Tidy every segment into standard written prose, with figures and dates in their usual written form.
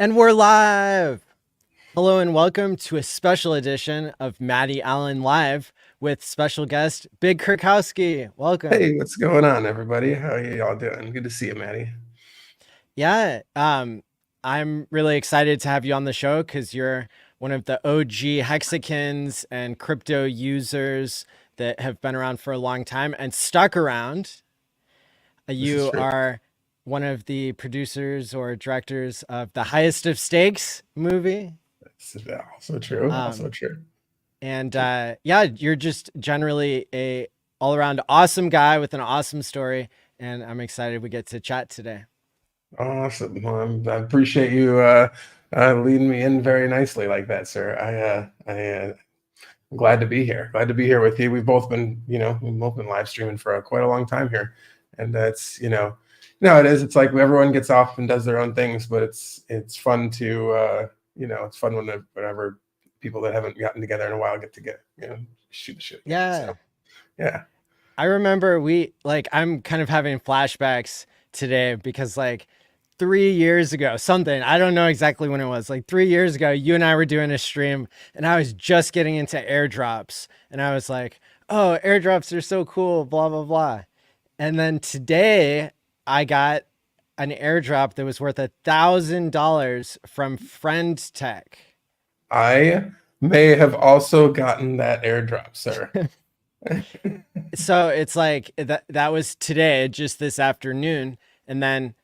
And we're live. Hello and welcome to a special edition of Maddie ALLin Live with special guest Big Kurkowski. Welcome. Hey, what's going on, everybody? How are y'all doing? Good to see you, Maddie. Yeah, I'm really excited to have you on the show because you're one of the OG Hexicans and crypto users that have been around for a long time and stuck around. This is You true. are one of the producers or directors of the Highest of Stakes movie. This is also true. Also Um, true. And yeah, you're just generally a all around awesome guy with an awesome story. And I'm excited we get to chat today. Awesome. Well, I appreciate you leading me in very nicely like that, sir. I'm glad to be here. Glad to be here with you. We've both been live streaming for quite a long time here, and it's it is. It's like everyone gets off and does their own things, but it's fun to it's fun whenever people that haven't gotten together in a while get shoot the shit again. Yeah. So yeah. I remember I'm kind of having flashbacks today because 3 years ago, something, I don't know exactly when it was, like 3 years ago, you and I were doing a stream and I was just getting into airdrops and I was like, oh, airdrops are so cool, blah, blah, blah. And then today I got an airdrop that was worth $1,000 from Friend Tech. I may have also gotten that airdrop, sir. So it's like that was today, just this afternoon. And then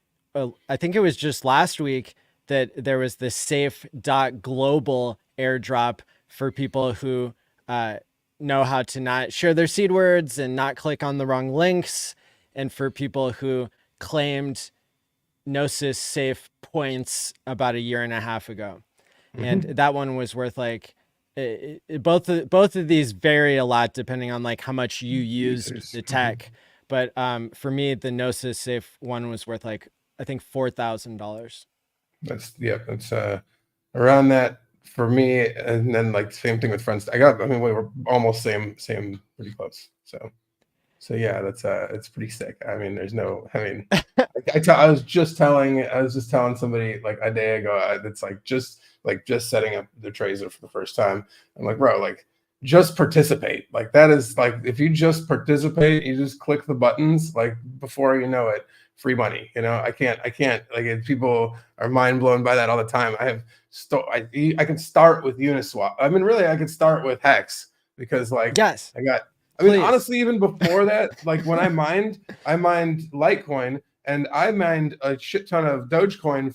I think it was just last week that there was the safe.global airdrop for people who know how to not share their seed words and not click on the wrong links. And for people who claimed Gnosis safe points about a year and a half ago. And that one was worth both of these vary a lot depending on how much you used the tech. But for me, the Gnosis safe one was worth I think $4,000. That's around that for me, and then same thing with friends. We were almost same, pretty close. So yeah, it's pretty sick. I mean, there's no, I mean, I was just telling somebody a day ago that's just setting up the Tracer for the first time. I'm like, bro, just participate. That is if you just participate, you just click the buttons, before you know it, free money. I can't people are mind blown by that all the time. I can start with Uniswap. I mean, really, I could start with Hex because Yes. I mean, honestly, even before that, when I mined Litecoin and I mined a shit ton of Dogecoin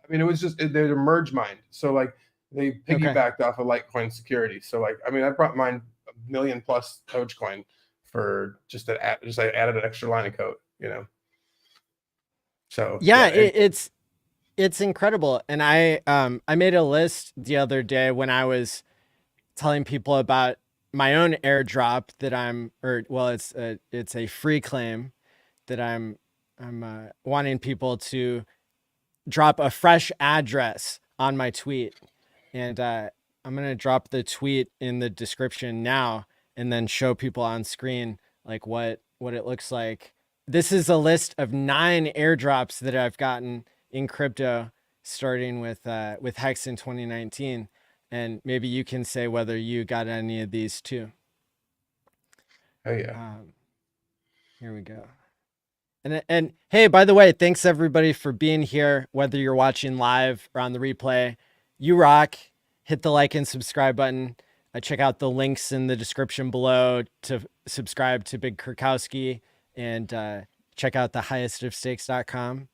it was just they're merge mined. So they piggybacked off of Litecoin security. So I brought mine $1 million plus Dogecoin for I added an extra line of code, So yeah, it's incredible. And I made a list the other day when I was telling people about my own airdrop that it's a free claim that I'm wanting people to drop a fresh address on my tweet. And I'm going to drop the tweet in the description now and then show people on screen what it looks like. This is a list of 9 airdrops that I've gotten in crypto starting with Hex in 2019. And maybe you can say whether you got any of these too. Oh yeah. Here we go. And hey, by the way, thanks everybody for being here, whether you're watching live or on the replay. You rock. Hit the like and subscribe button. Check out the links in the description below to subscribe to Big Kurkowski and check out the highestofstakes.com.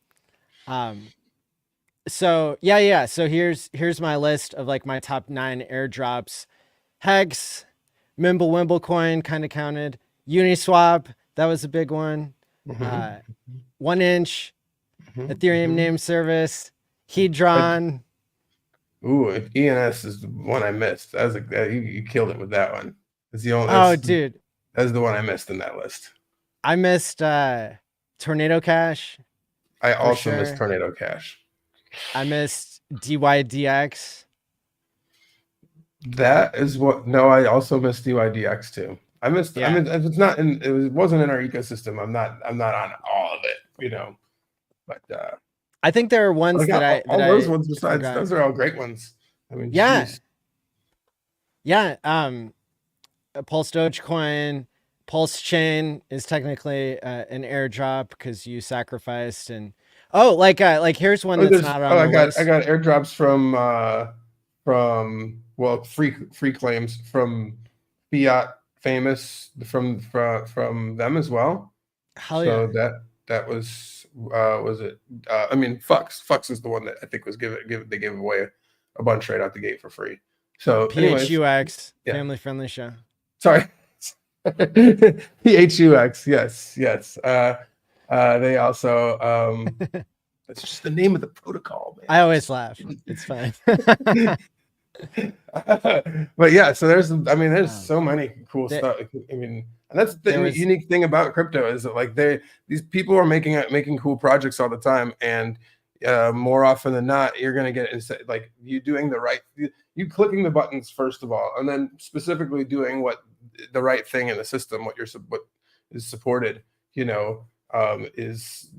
So yeah. So here's my list of my top 9 airdrops. Hex, Mimble coin kind of counted. Uniswap, that was a big one. 1 inch, Ethereum name service, Hedron. Ooh, ENS is the one I missed. That was you killed it with that one. It's the only. Oh, dude, that's the one I missed in that list. I missed Tornado Cash. I also missed Tornado Cash. I missed DYDX. That is what. No, I also missed DYDX too. I missed. Yeah. I mean, if it's not in, it wasn't in our ecosystem. I'm not on all of it, But I think there are ones Like that all those I ones besides, forgot. those are all great ones. I mean, Yeah. geez. Yeah. Pulse Dogecoin, Pulse Chain is technically an airdrop because you sacrificed. And like here's one Oh, that's there's not on the I list. got airdrops well, free claims from Fiat Famous from them as well. Hell So yeah. was it I mean, Fux is the one that I think was they gave away a bunch right out the gate for free. So anyways, PHUX, yeah, family friendly show. sorry. PHUX, yes. They also that's just the name of the protocol, I man. always laugh. It's fine. But yeah, so there's um, so many cool there, stuff. I mean, and that's the there was, unique thing about crypto is that like these people are making cool projects all the time, and more often than not, you're gonna get like you doing the right, you clicking the buttons first of all, and then specifically doing what the right thing in the system, what is supported, you know, is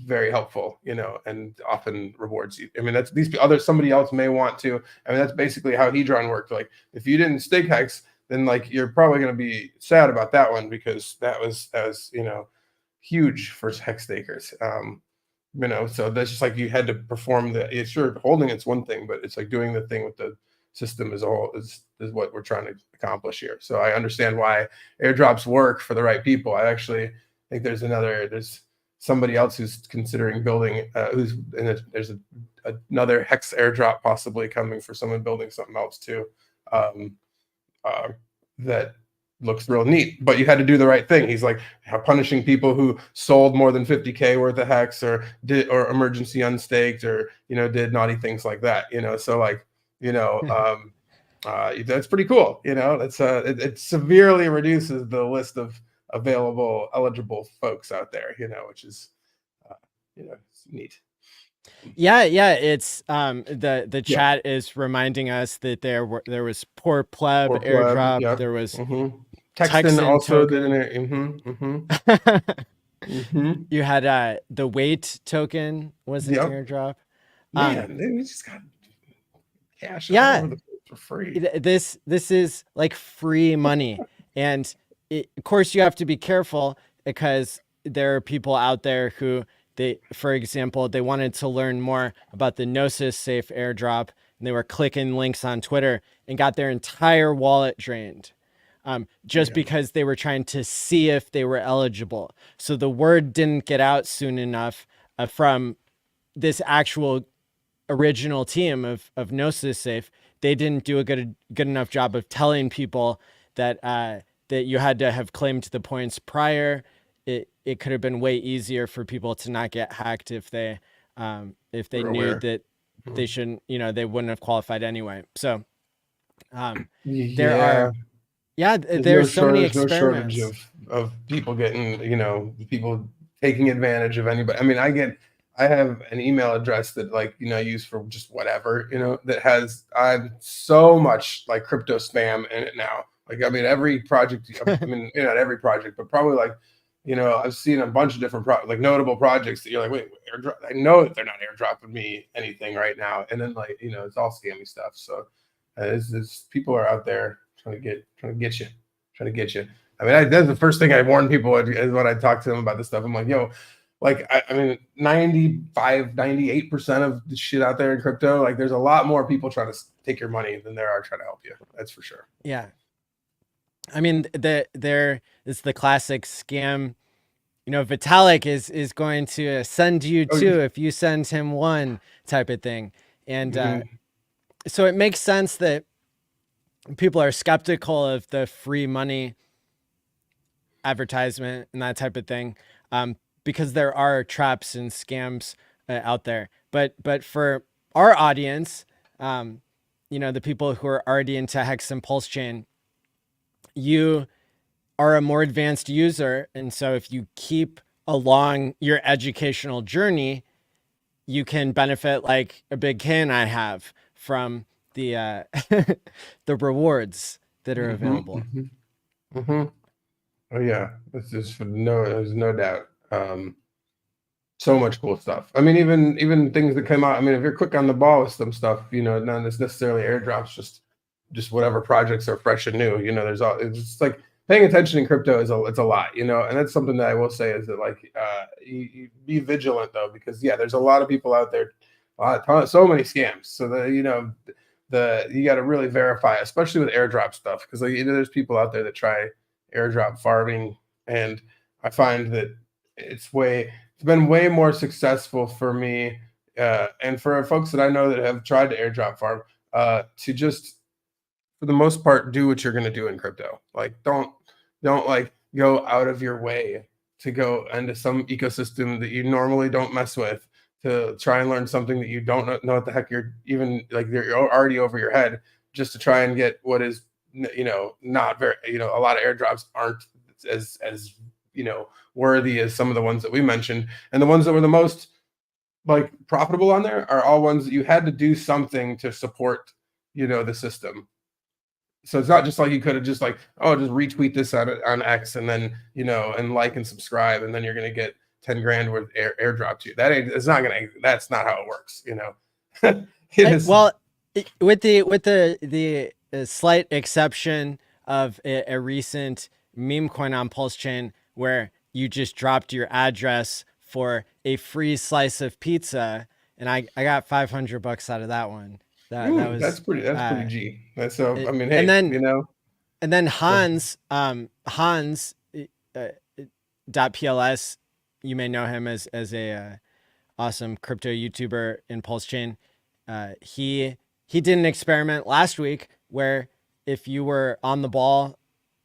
very helpful, you know, and often rewards you. I mean, that's these other somebody else may want to. I mean, that's basically how Hedron worked. Like, if you didn't stake Hex, then like you're probably going to be sad about that one because that was you know, huge for Hex stakers. You know, so that's just like you had to perform the. It's sure holding it's one thing, but it's like doing the thing with the system as a whole is what we're trying to accomplish here. So I understand why airdrops work for the right people. I actually think there's somebody else who's considering building there's another Hex airdrop possibly coming for someone building something else too, um, uh, that looks real neat. But you had to do the right thing. He's like punishing people who sold more than 50K worth of Hex or emergency unstaked or, you know, did naughty things like that, you know. So like, you know, that's pretty cool, you know. That's it severely reduces the list of available eligible folks out there, you know, which is you know, it's neat. yeah. It's the Yeah, chat is reminding us that there was poor pleb or pleb. airdrop. Yep. There was Texan Texan also did an token. air. You had the weight token was an Yep. airdrop. Um, Man, we just got cash all yeah, over the place for free. this is like free money, and of course you have to be careful because there are people out there who for example, they wanted to learn more about the Gnosis Safe airdrop, and they were clicking links on Twitter and got their entire wallet drained. Just Yeah. because they were trying to see if they were eligible. So the word didn't get out soon enough from this actual original team of Gnosis Safe. They didn't do a good enough job of telling people that that you had to have claimed the points prior. It could have been way easier for people to not get hacked if they We're knew aware. that they Mhm. shouldn't, you know, they wouldn't have qualified anyway. So there Yeah, are, yeah, there's so many there's no shortage experiments. of people getting, you know, people taking advantage of anybody. I mean, I have an email address that like, you know, I use for just whatever, you know, that has so much like crypto spam in it now. Like, I mean, every project, I mean, not every project, but probably like, you know, I've seen a bunch of different like notable projects that you're like, wait, airdrop. I know that they're not airdropping me anything right now, and then like, you know, it's all scammy stuff. So people are out there trying to get you, trying to get you. I mean, that's the first thing I warn people is when I talk to them about this stuff. I'm like, yo, like, I mean, 98% of the shit out there in crypto, like, there's a lot more people trying to take your money than there are trying to help you. That's for sure. Yeah. I mean, there is the classic scam. You know, Vitalik is going to send you Oh, two if you send him one type of thing. And mhm. so it makes sense that people are skeptical of the free money advertisement and that type of thing, because there are traps and scams out there. But for our audience, you know, the people who are already into Hex and Pulse Chain, you are a more advanced user, and so if you keep along your educational journey, you can benefit like a big K and I have from the the rewards that are Mhm, available. mhm, mhm. Oh yeah, there's no doubt. So much cool stuff. I mean, even things that come out. I mean, if you're quick on the ball with some stuff, not necessarily airdrops, just whatever projects are fresh and new. There's all. It's just like paying attention in crypto it's a lot. And that's something that I will say is that like you be vigilant though, because yeah, there's a lot of people out there, so many scams. So you got to really verify, especially with airdrop stuff, because like, there's people out there that try airdrop farming, and I find that it's been way more successful for me, and for folks that I know that have tried to airdrop farm, to just for the most part do what you're going to do in crypto. Like don't like go out of your way to go into some ecosystem that you normally don't mess with, to try and learn something that you don't know what the heck you're even like, you're already over your head, just to try and get what is not very, a lot of airdrops aren't as worthy as some of the ones that we mentioned, and the ones that were the most like profitable on there are all ones that you had to do something to support the system. So it's not just like you could have just like, oh, just retweet this on X, and then and like and subscribe, and then you're gonna get 10 grand worth airdrop to you. That's not how it works. It is. Well, with the slight exception of a recent meme coin on Pulse Chain where you just dropped your address for a free slice of pizza, and I got $500 out of that one. That was that's pretty G. That's so. I mean, hey, and then Hans .pls, you may know him as a awesome crypto YouTuber in Pulse Chain. He did an experiment last week where if you were on the ball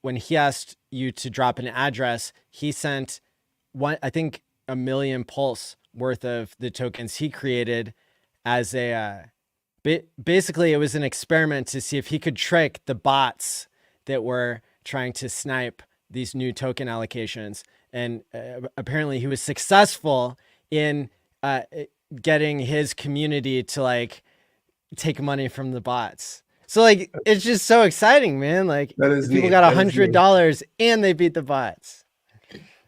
when he asked you to drop an address, he sent I think 1 million Pulse worth of the tokens he created as a basically it was an experiment to see if he could trick the bots that were trying to snipe these new token allocations. And apparently he was successful in getting his community to like take money from the bots. So like, it's just so exciting, man. Like people got $100 and they beat the bots.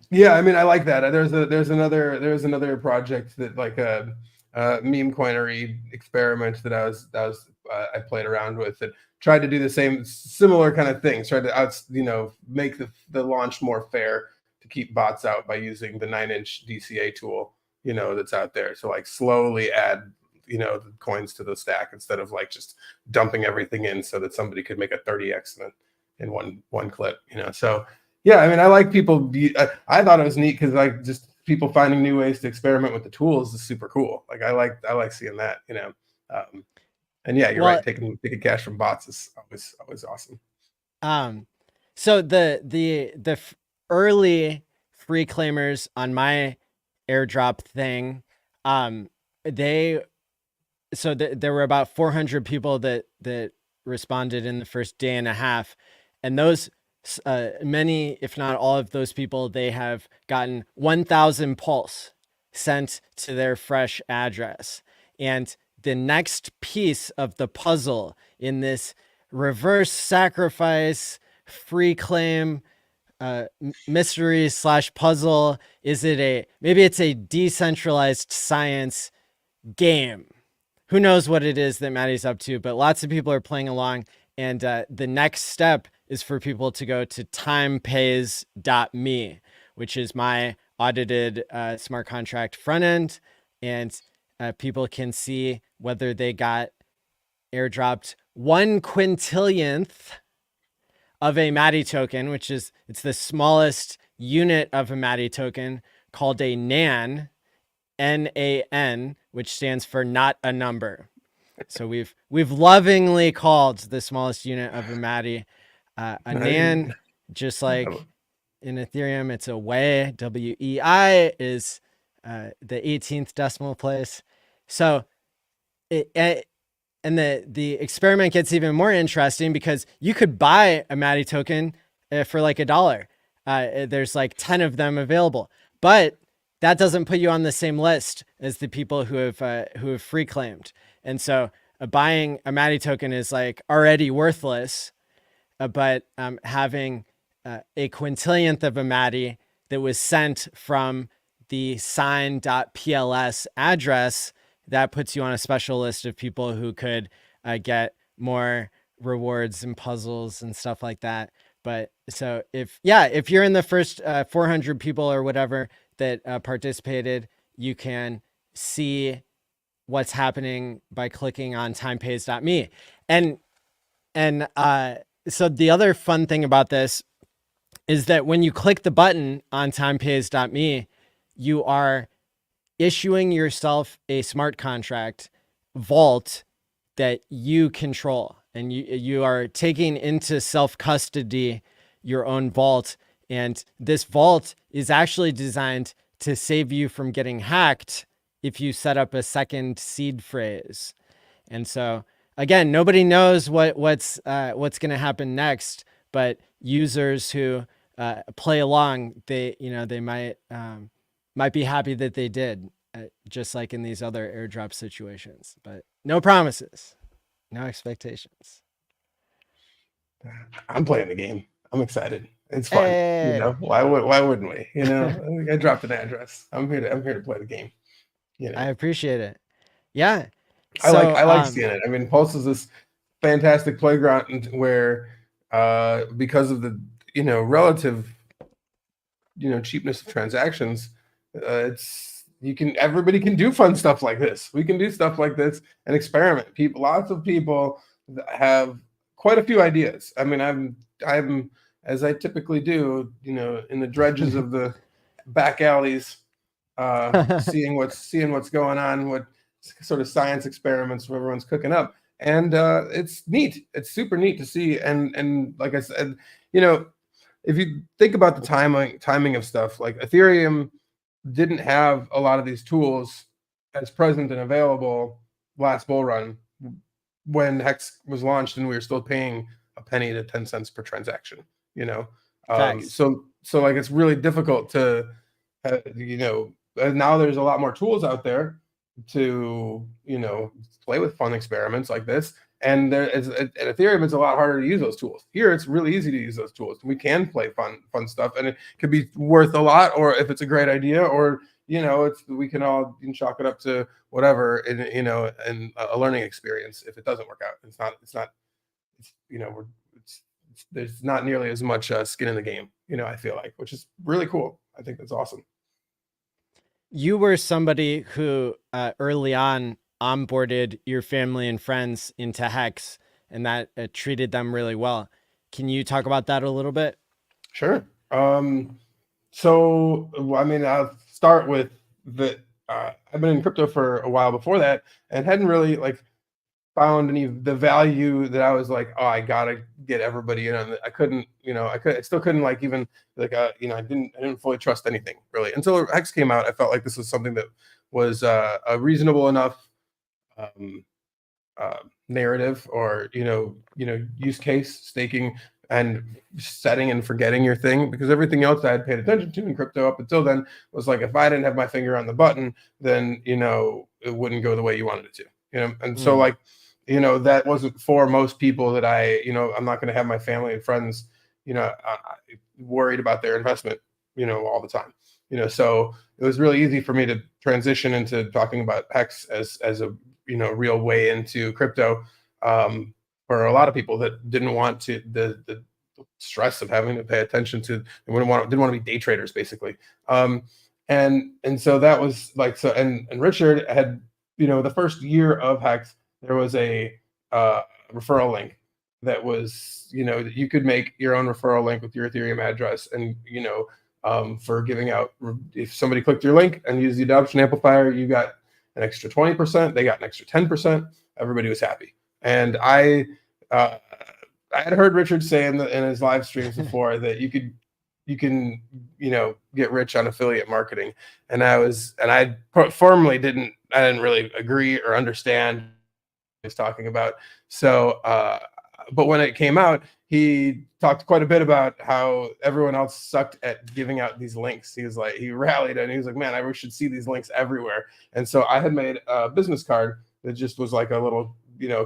Yeah. I mean, I like that. There's another project that like a meme coinery experiment that I played around with, that tried to do the similar kind of things, tried to make the launch more fair, to keep bots out by using the 9-inch DCA tool, that's out there. So like slowly add, the coins to the stack instead of like just dumping everything in so that somebody could make a 30x in one clip, So yeah, I mean, I like people. I thought it was neat because like just people finding new ways to experiment with the tools is super cool. Like I like seeing that, and yeah, you're right. Taking cash from bots is always awesome. So the early free claimers on my airdrop thing, there were about 400 people that responded in the first day and a half, and those many, if not all of those people, they have gotten 1,000 Pulse sent to their fresh address. And the next piece of the puzzle in this reverse sacrifice free claim mystery / puzzle is maybe it's a decentralized science game. Who knows what it is that Maddie's up to, but lots of people are playing along. And the next step is for people to go to timepays.me, which is my audited smart contract front end. And people can see whether they got airdropped 1 quintillionth of a Maddie token, it's the smallest unit of a Maddie token, called a NAN, NAN, which stands for not a number. So we've lovingly called the smallest unit of a Maddie a NAN, just like in Ethereum, it's a WEI. WEI is the 18th decimal place. So and the experiment gets even more interesting because you could buy a Maddie token for like $1. There's like 10 of them available, but that doesn't put you on the same list as the people who have free claimed. And so buying a Maddie token is like already worthless, but having a quintillionth of a Maddie that was sent from the sign.pls address, that puts you on a special list of people who could get more rewards and puzzles and stuff like that. But so if you're in the first 400 people or whatever that participated, you can see what's happening by clicking on timepays.me. And so the other fun thing about this is that when you click the button on timepays.me, you are issuing yourself a smart contract vault that you control, and you are taking into self-custody your own vault. And this vault is actually designed to save you from getting hacked if you set up a second seed phrase. And so again, nobody knows what's going to happen next, but users who play along, they might be happy that they did, just like in these other airdrop situations. But no promises, no expectations. I'm playing the game. I'm excited. It's fun. You know, why wouldn't we? You know, I dropped an address. I'm here to play the game. You know, I appreciate it. Yeah. I like seeing it. I mean, Pulse is this fantastic playground where, because of the relative cheapness of transactions, everybody can do fun stuff like this. We can do stuff like this and experiment. Lots of people have quite a few ideas. I mean, I'm as I typically do, in the dredges of the back alleys, seeing what's going on, what sort of science experiments everyone's cooking up, and it's neat. It's super neat to see. And like I said, if you think about the timing of stuff, like Ethereum didn't have a lot of these tools as present and available last bull run when Hex was launched, and we were still paying a penny to 10 cents per transaction. So like it's really difficult to now there's a lot more tools out there to play with fun experiments like this, and at Ethereum it's a lot harder to use those tools. Here it's really easy to use those tools. We can play fun stuff, and it could be worth a lot, or if it's a great idea, or we can all chalk it up to whatever, and a learning experience. If it doesn't work out, there's not nearly as much skin in the game, I feel like, which is really cool. I think that's awesome. You were somebody who early on onboarded your family and friends into Hex, and that treated them really well. Can you talk about that a little bit? Sure. So, I mean, I'll start with the, I've been in crypto for a while before that, and hadn't really found the value that I was like, oh, I gotta get everybody in on it. I still couldn't I didn't fully trust anything really until Hex came out. I felt like this was something that was a reasonable enough narrative, or use case, staking and setting and forgetting your thing, because everything else I had paid attention to in crypto up until then was like, if I didn't have my finger on the button, then it wouldn't go the way you wanted it to. And so that wasn't for most people that I'm not going to have my family and friends worried about their investment all the time. So it was really easy for me to transition into talking about Hex as a real way into crypto, for a lot of people that didn't want to the stress of having to pay attention to, and didn't want to be day traders basically. And so that was and Richard had, the first year of Hex, there was a referral link that was, that you could make your own referral link with your Ethereum address, and for giving out, if somebody clicked your link and used the adoption amplifier, you got an extra 20%, they got an extra 10%. Everybody was happy. And I had heard Richard say in his live streams before that you can get rich on affiliate marketing, and I formally didn't really agree or understand what he was talking about. So but when it came out, he talked quite a bit about how everyone else sucked at giving out these links. He rallied, and he was like, man, I should see these links everywhere. And so I had made a business card that just was like a little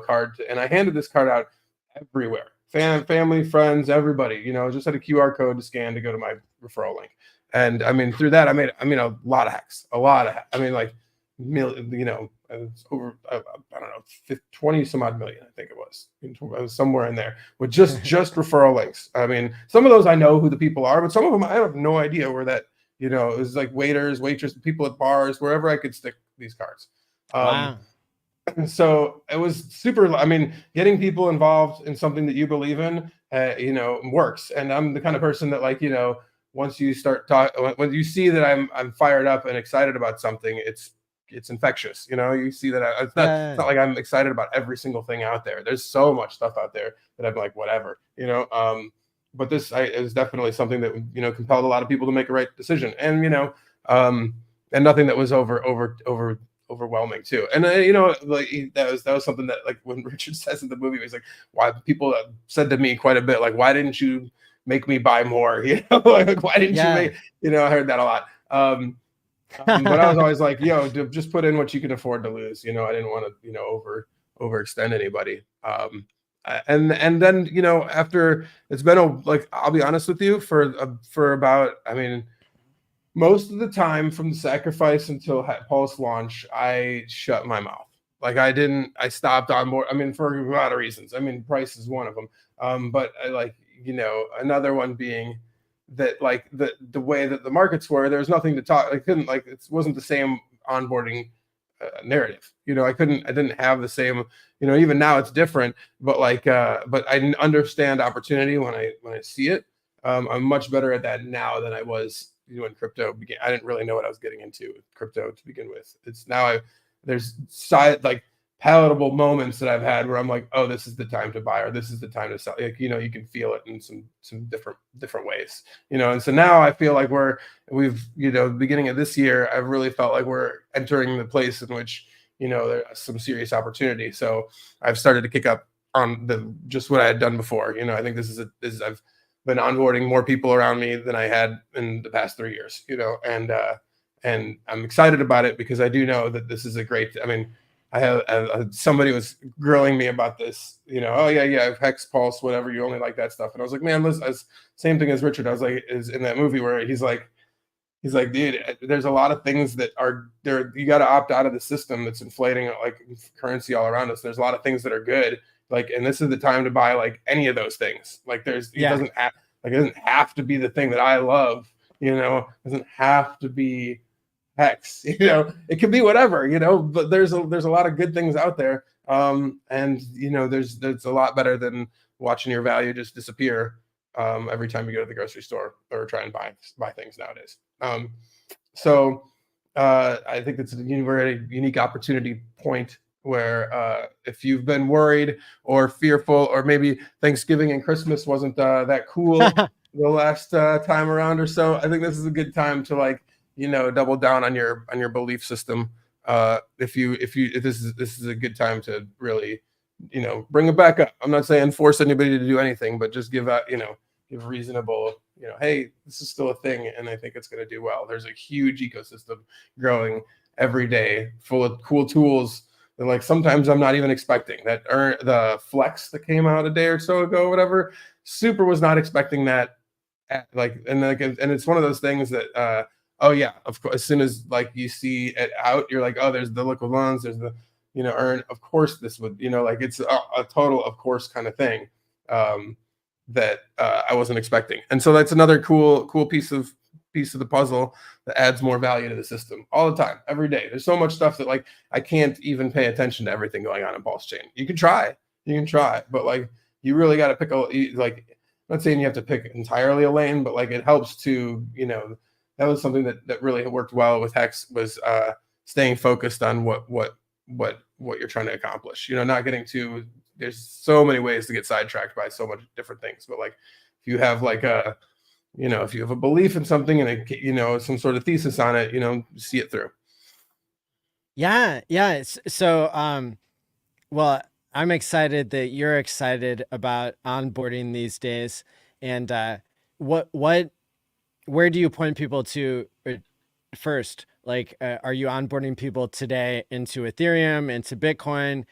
card, and I handed this card out everywhere. Family, friends, everybody, just had a QR code to scan to go to my referral link. And I mean, through that, I mean, a lot of hacks, I mean, like, million, it was over, I don't know, 20 some odd million, I think it was. It was somewhere in there with just referral links. I mean, some of those I know who the people are, but some of them I have no idea where that, it was like waiters, waitresses, people at bars, wherever I could stick these cards. Um, Wow. so it was super. I mean, getting people involved in something that you believe in, works. And I'm the kind of person that, like, once you start talking, when you see that I'm fired up and excited about something, it's infectious. You see that it's Yeah. not like I'm excited about every single thing out there. There's so much stuff out there that I'm like, whatever. But this is definitely something that compelled a lot of people to make a right decision. And um, and nothing that was overwhelming too. And like, that was something that, like, when Richard says in the movie, he's like, why people said to me quite a bit, like, why didn't you make me buy more? Like, why didn't you Yeah. make, I heard that a lot. But I was always like, just put in what you can afford to lose. I didn't want to, overextend anybody. And then, after it's been like, I'll be honest with you, for about, I mean, most of the time from the sacrifice until post launch, I shut my mouth. Like, I stopped on board. I mean, for a lot of reasons. I mean, price is one of them. But I, like, another one being that, like, the way that the markets were, there was nothing to talk. I couldn't, like, it wasn't the same onboarding narrative. I didn't have the same. Even now it's different. But like, but I understand opportunity when I see it. I'm much better at that now than I was, when crypto began. I didn't really know what I was getting into with crypto to begin with. It's now there's like palatable moments that I've had where I'm like, oh, this is the time to buy, or this is the time to sell. Like, you can feel it in some different ways. And so now I feel like we've, beginning of this year, I've really felt like we're entering the place in which, there's some serious opportunity. So I've started to kick up on just what I had done before. I think I've been onboarding more people around me than I had in the past 3 years, and I'm excited about it because I do know that this is a great, I mean, I have somebody was grilling me about this, oh yeah, Hex Pulse, whatever, you only like that stuff. And I was like, man, listen, same thing as Richard. I was like, is in that movie where he's like, dude, there's a lot of things that are there. You got to opt out of the system that's inflating, like, currency all around us. There's a lot of things that are good. Like, and this is the time to buy, like, any of those things. Like, Yeah. it doesn't have to be the thing that I love, it doesn't have to be Hex, it could be whatever, but there's a lot of good things out there. And there's a lot better than watching your value just disappear every time you go to the grocery store or try and buy things nowadays. So I think it's a very unique opportunity point where if you've been worried or fearful, or maybe Thanksgiving and Christmas wasn't that cool the last time around or so, I think this is a good time to, like, double down on your belief system. If this is a good time to really, bring it back up. I'm not saying force anybody to do anything, but just give out, give reasonable, hey, this is still a thing, and I think it's going to do well. There's a huge ecosystem growing every day, full of cool tools that, like, sometimes I'm not even expecting. The Flex that came out a day or so ago, whatever, super was not expecting that. And it's one of those things that oh yeah, of course, as soon as, like, you see it out, you're like, oh, there's the liquid loans, there's the earn. Of course, this would, like, it's a total of course kind of thing. That I wasn't expecting. And so that's another cool piece of the puzzle that adds more value to the system all the time, every day. There's so much stuff that, like, I can't even pay attention to everything going on in Pulse Chain. You can try, but, like, you really got to pick like, I'm not saying you have to pick entirely a lane, but, like, it helps to, that was something that really worked well with Hex, was staying focused on what you're trying to accomplish. Not getting too, there's so many ways to get sidetracked by so much different things. But, like, if you have, like, if you have a belief in something and some sort of thesis on it, see it through. Yeah. Yeah. So, well, I'm excited that you're excited about onboarding these days. And what where do you point people to first? Like, are you onboarding people today into Ethereum, into Bitcoin,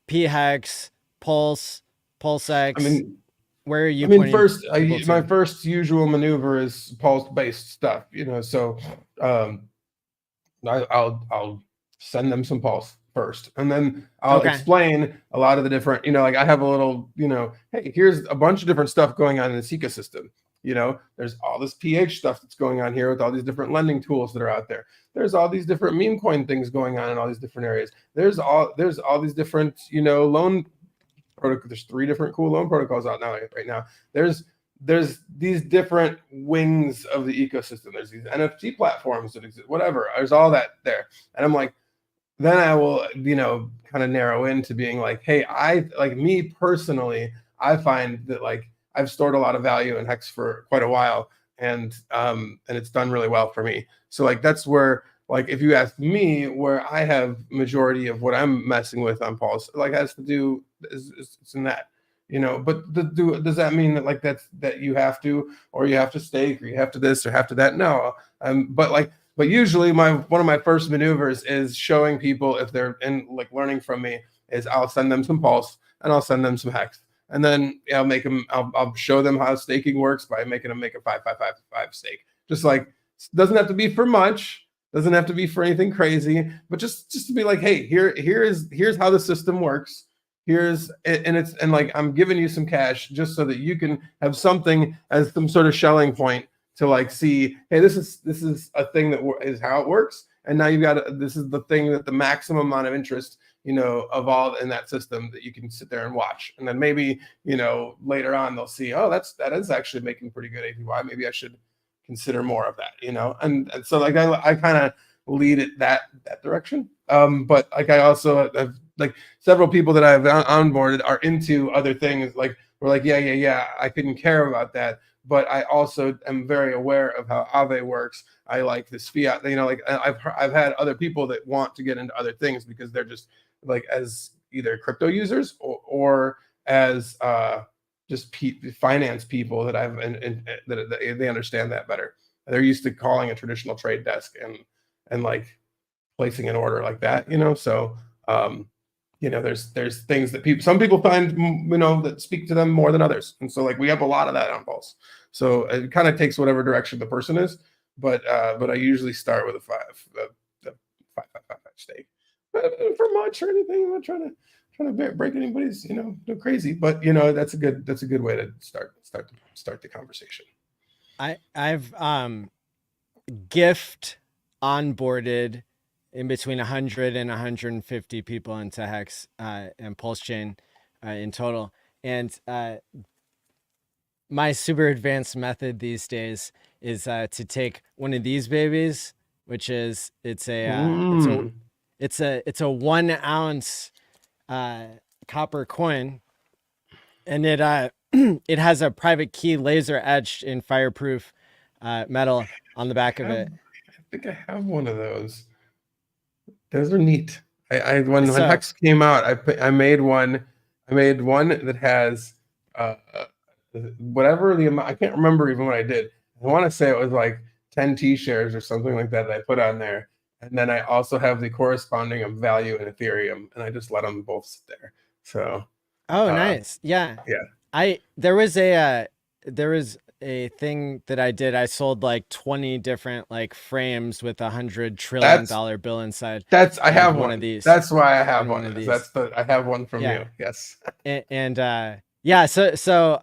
PHEX, Pulse, I PulseX? mean, where are I you mean, pointing first, people my to? first usual maneuver is pulse based stuff, so um, I'll send them some pulse first, and then I'll Okay. explain a lot of the different, like I have a little, hey, here's a bunch of different stuff going on in this ecosystem. There's all this pH stuff that's going on here with all these different lending tools that are out there. There's all these different meme coin things going on in all these different areas. There's all these different, loan protocol. There's 3 different cool loan protocols out now right now. There's these different wings of the ecosystem. There's these NFT platforms that exist, whatever. There's all that there. And I'm like, then I will, kind of narrow into being like, hey, I like me personally, I find that like I've stored a lot of value in Hex for quite a while, and it's done really well for me. So like that's where, like, if you ask me, where I have majority of what I'm messing with on Pulse, like has to do is it's in that. But does that mean that like that you have to, or you have to stake, or you have to this or have to that? No. But usually one of my first maneuvers is showing people, if they're in like learning from me, is I'll send them some Pulse and I'll send them some Hex. And then I'll show them how staking works by making them make a 5 stake. Just like, doesn't have to be for much, doesn't have to be for anything crazy, but just to be like, hey, here's how the system works. And like I'm giving you some cash just so that you can have something as some sort of shelling point to like see, hey, this is a thing that is how it works, and now you've got this is the thing that the maximum amount of interest of all in that system that you can sit there and watch, and then maybe later on they'll see, oh, that is actually making pretty good APY. Maybe I should consider more of that, and so like I kind of lead it that direction. But like I also have like several people that I've onboarded are into other things. Like we're like, yeah, I couldn't care about that, but I also am very aware of how Aave works. I like this fiat. Like I've had other people that want to get into other things because they're just like as either crypto users or as just finance people that I've and that they understand that better. They're used to calling a traditional trade desk and like placing an order like that. So there's things that some people find that speak to them more than others, and so like we have a lot of that on Pulse. So it kind of takes whatever direction the person is, but I usually start with the 5 stake. Not for much or anything. I'm not trying to break anybody's no crazy, but that's a good way to start the conversation. I've gift onboarded in between 100 and 150 people into Hex and Pulse Chain in total. And my super advanced method these days is to take one of these babies, which is it's a 1 ounce copper coin, and it it has a private key laser etched in fireproof metal on the back of it. I think I have one of those. Those are neat. When So, Hex came out, I made one. I made one that has whatever the amount. I can't remember even what I did. I want to say it was like 10 TShares or something like that I put on there. And then I also have the corresponding value in Ethereum, and I just let them both sit there. So, oh, nice. Yeah. There was a thing that I did. I sold like 20 different like frames with $100 trillion bill inside. I have one of these. That's why I have one of these. I have one from you. Yes. And yeah, so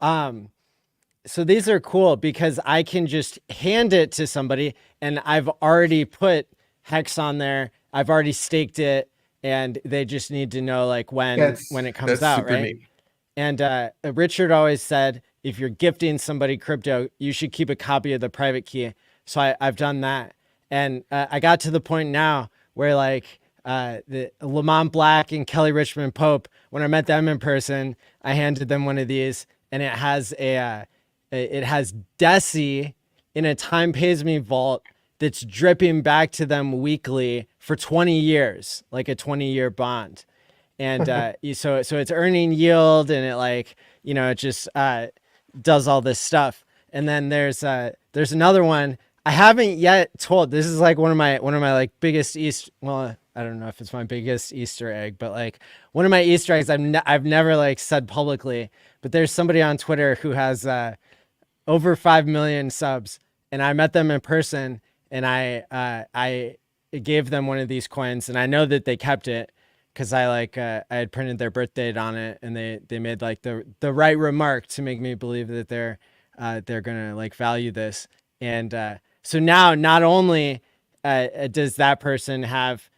these are cool because I can just hand it to somebody, and I've already put Hex on there. I've already staked it, and they just need to know like when it comes out, right? Neat. And Richard always said, if you're gifting somebody crypto, you should keep a copy of the private key. So I've done that, and I got to the point now where like the Lamont Black and Kelly Richmond Pope, when I met them in person, I handed them one of these, and it has it has Deci in a time pays me vault that's dripping back to them weekly for 20 years, like a 20-year bond. And so it's earning yield, and it like, it just does all this stuff. And then there's another one I haven't yet told. This is like one of my like biggest well, I don't know if it's my biggest Easter egg, but like one of my Easter eggs I've never like said publicly. But there's somebody on Twitter who has over 5 million subs, and I met them in person, and I gave them one of these coins, and I know that they kept it because I had printed their birth date on it, and they made like the right remark to make me believe that they're gonna like value this. And so now not only does that person have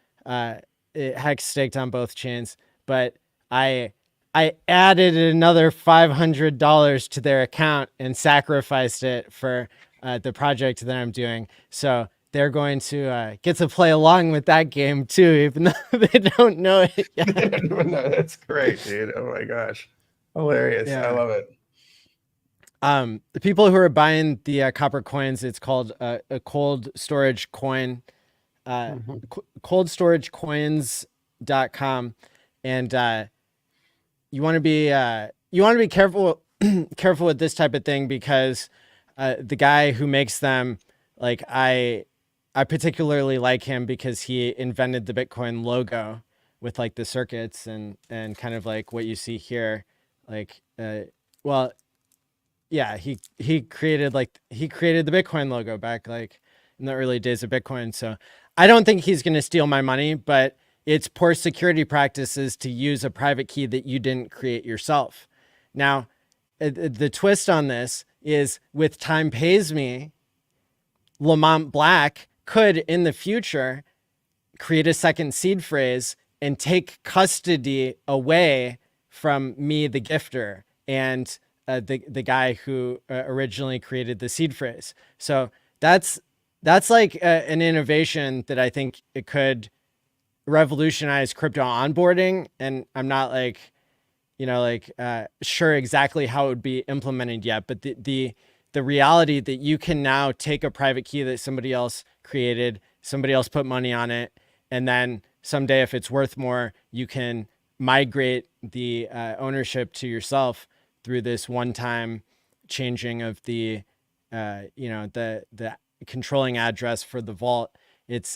hex staked on both chains, but I I added another $500 to their account and sacrificed it for the project that I'm doing. So they're going to get to play along with that game too, even though they don't know it yet. No, that's great, dude. Oh my gosh, hilarious! I Yeah. love it. The people who are buying the copper coins, it's called a cold storage coin, Mhm. coldstoragecoins.com. And you want to be careful careful with this type of thing because the guy who makes them, like I particularly like him because he invented the Bitcoin logo with like the circuits and kind of like what you see here, like well, yeah, he created the Bitcoin logo back like in the early days of Bitcoin. So I don't think he's going to steal my money, but it's poor security practices to use a private key that you didn't create yourself. Now, the twist on this is with Time Pays Me, Lamont Black could in the future create a second seed phrase and take custody away from me, the gifter, and the guy who originally created the seed phrase. So that's like an innovation that I think it could revolutionize crypto onboarding. And I'm not like sure exactly how it would be implemented yet, but the reality that you can now take a private key that somebody else created, somebody else put money on it, and then someday if it's worth more, you can migrate the ownership to yourself through this one-time changing of the controlling address for the vault. It's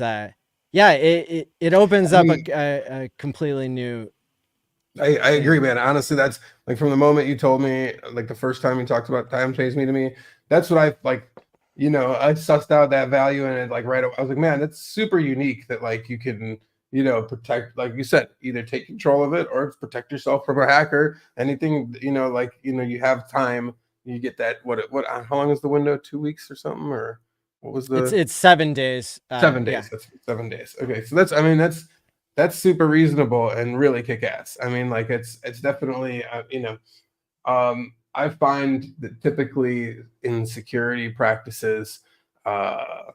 yeah, it opens I up mean, a completely new I agree, thing. man. Honestly, that's like from the moment you told me, like the first time you talked about Time Pays Me to me, that's what I like. I sussed out that value in it like right away. I was like, man, that's super unique that like you can, protect, like you said, either take control of it or protect yourself from a hacker. Anything, you have time, you get that. How long is the window? 2 weeks or something, or what was It's the? it's 7 days. 7 days. Yeah. That's 7 days. Okay, so that's super reasonable and really kick ass. I mean, like it's definitely I find that typically in security practices, uh,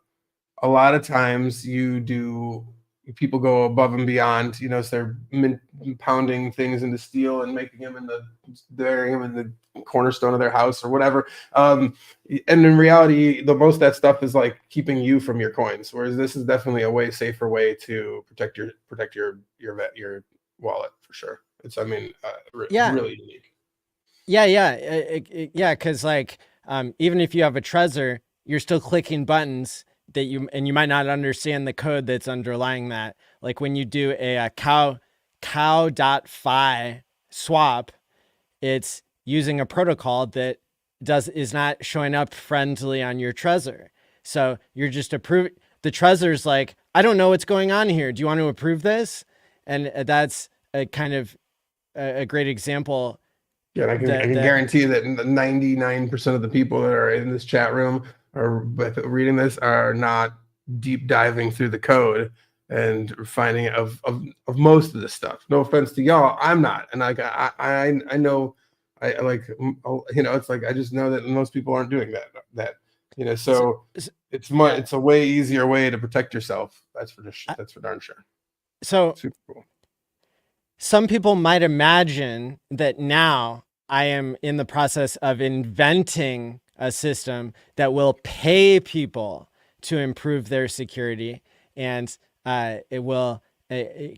a lot of times people go above and beyond, so they're pounding things into steel and making them burying them in the cornerstone of their house or whatever. And in reality, the most of that stuff is like keeping you from your coins, whereas this is definitely a way safer way to protect your wallet for sure. It's, I mean, Yeah. really unique. Yeah, because like even if you have a Trezor, you're still clicking buttons and you might not understand the code that's underlying that. Like when you do a cow.fi swap, it's using a protocol that is not showing up friendly on your Trezor. So you're just approving. The Trezor's like, I don't know what's going on here. Do you want to approve this? And that's a kind of a great example Yeah, and I can that guarantee that 99% of the people that are in this chat room or reading this are not deep diving through the code and finding of most of this stuff. No offense to y'all, I'm not, and like I know, I like it's like I just know that most people aren't doing that. so, So yeah. it's a way easier way to protect yourself. That's for darn sure. So Super cool. some people might imagine that now I am in the process of inventing a system that will pay people to improve their security, and it will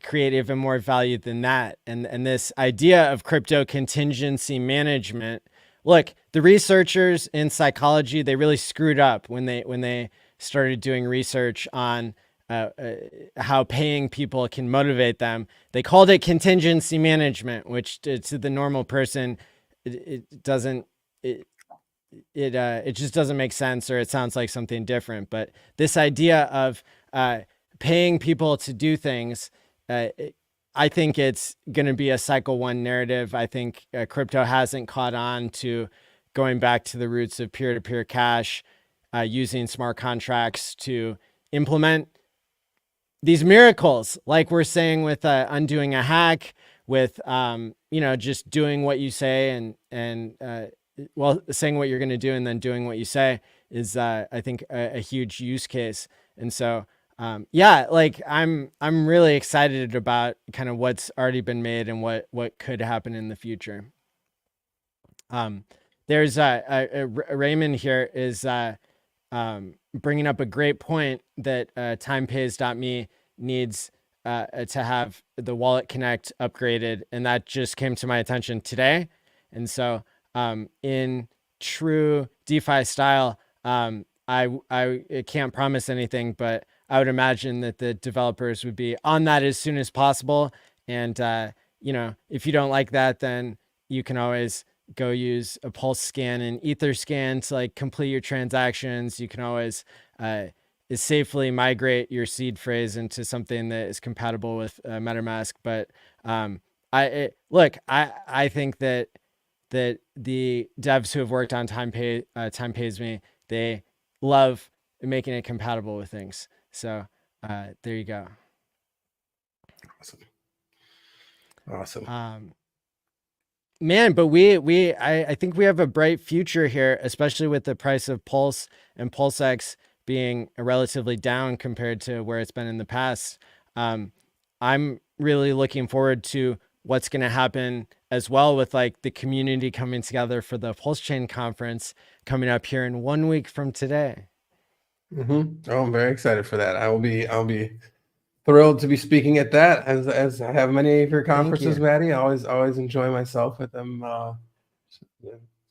create even more value than that. And this idea of crypto contingency management. Look, the researchers in psychology, they really screwed up when they started doing research on how paying people can motivate them. They called it contingency management, which to the normal person, it doesn't, it just doesn't make sense, or it sounds like something different. But this idea of paying people to do things, I think it's going to be a cycle one narrative. I think crypto hasn't caught on to going back to the roots of peer-to-peer cash, using smart contracts to implement these miracles, like we're saying with undoing a hack, with just doing what you say, and saying what you're going to do and then doing what you say is I think a huge use case. And so like I'm really excited about kind of what's already been made and what could happen in the future. There's Raymond here is bringing up a great point that timepays.me needs to have the wallet connect upgraded, and that just came to my attention today. And so in true DeFi style, I can't promise anything, but I would imagine that the developers would be on that as soon as possible. And if you don't like that, then you can always go use a Pulse scan and Etherscan to like complete your transactions. You can always safely migrate your seed phrase into something that is compatible with MetaMask. But I think that the devs who have worked on Time Pays Me, they love making it compatible with things. So there you go. Awesome. Man, but I think we have a bright future here, especially with the price of Pulse and PulseX being relatively down compared to where it's been in the past. I'm really looking forward to what's going to happen as well with like the community coming together for the Pulse Chain conference coming up here in 1 week from today. Mm-hmm. Oh, I'm very excited for that. I'll be thrilled to be speaking at that, as I have many of your conferences, Maddie. I always enjoy myself at them.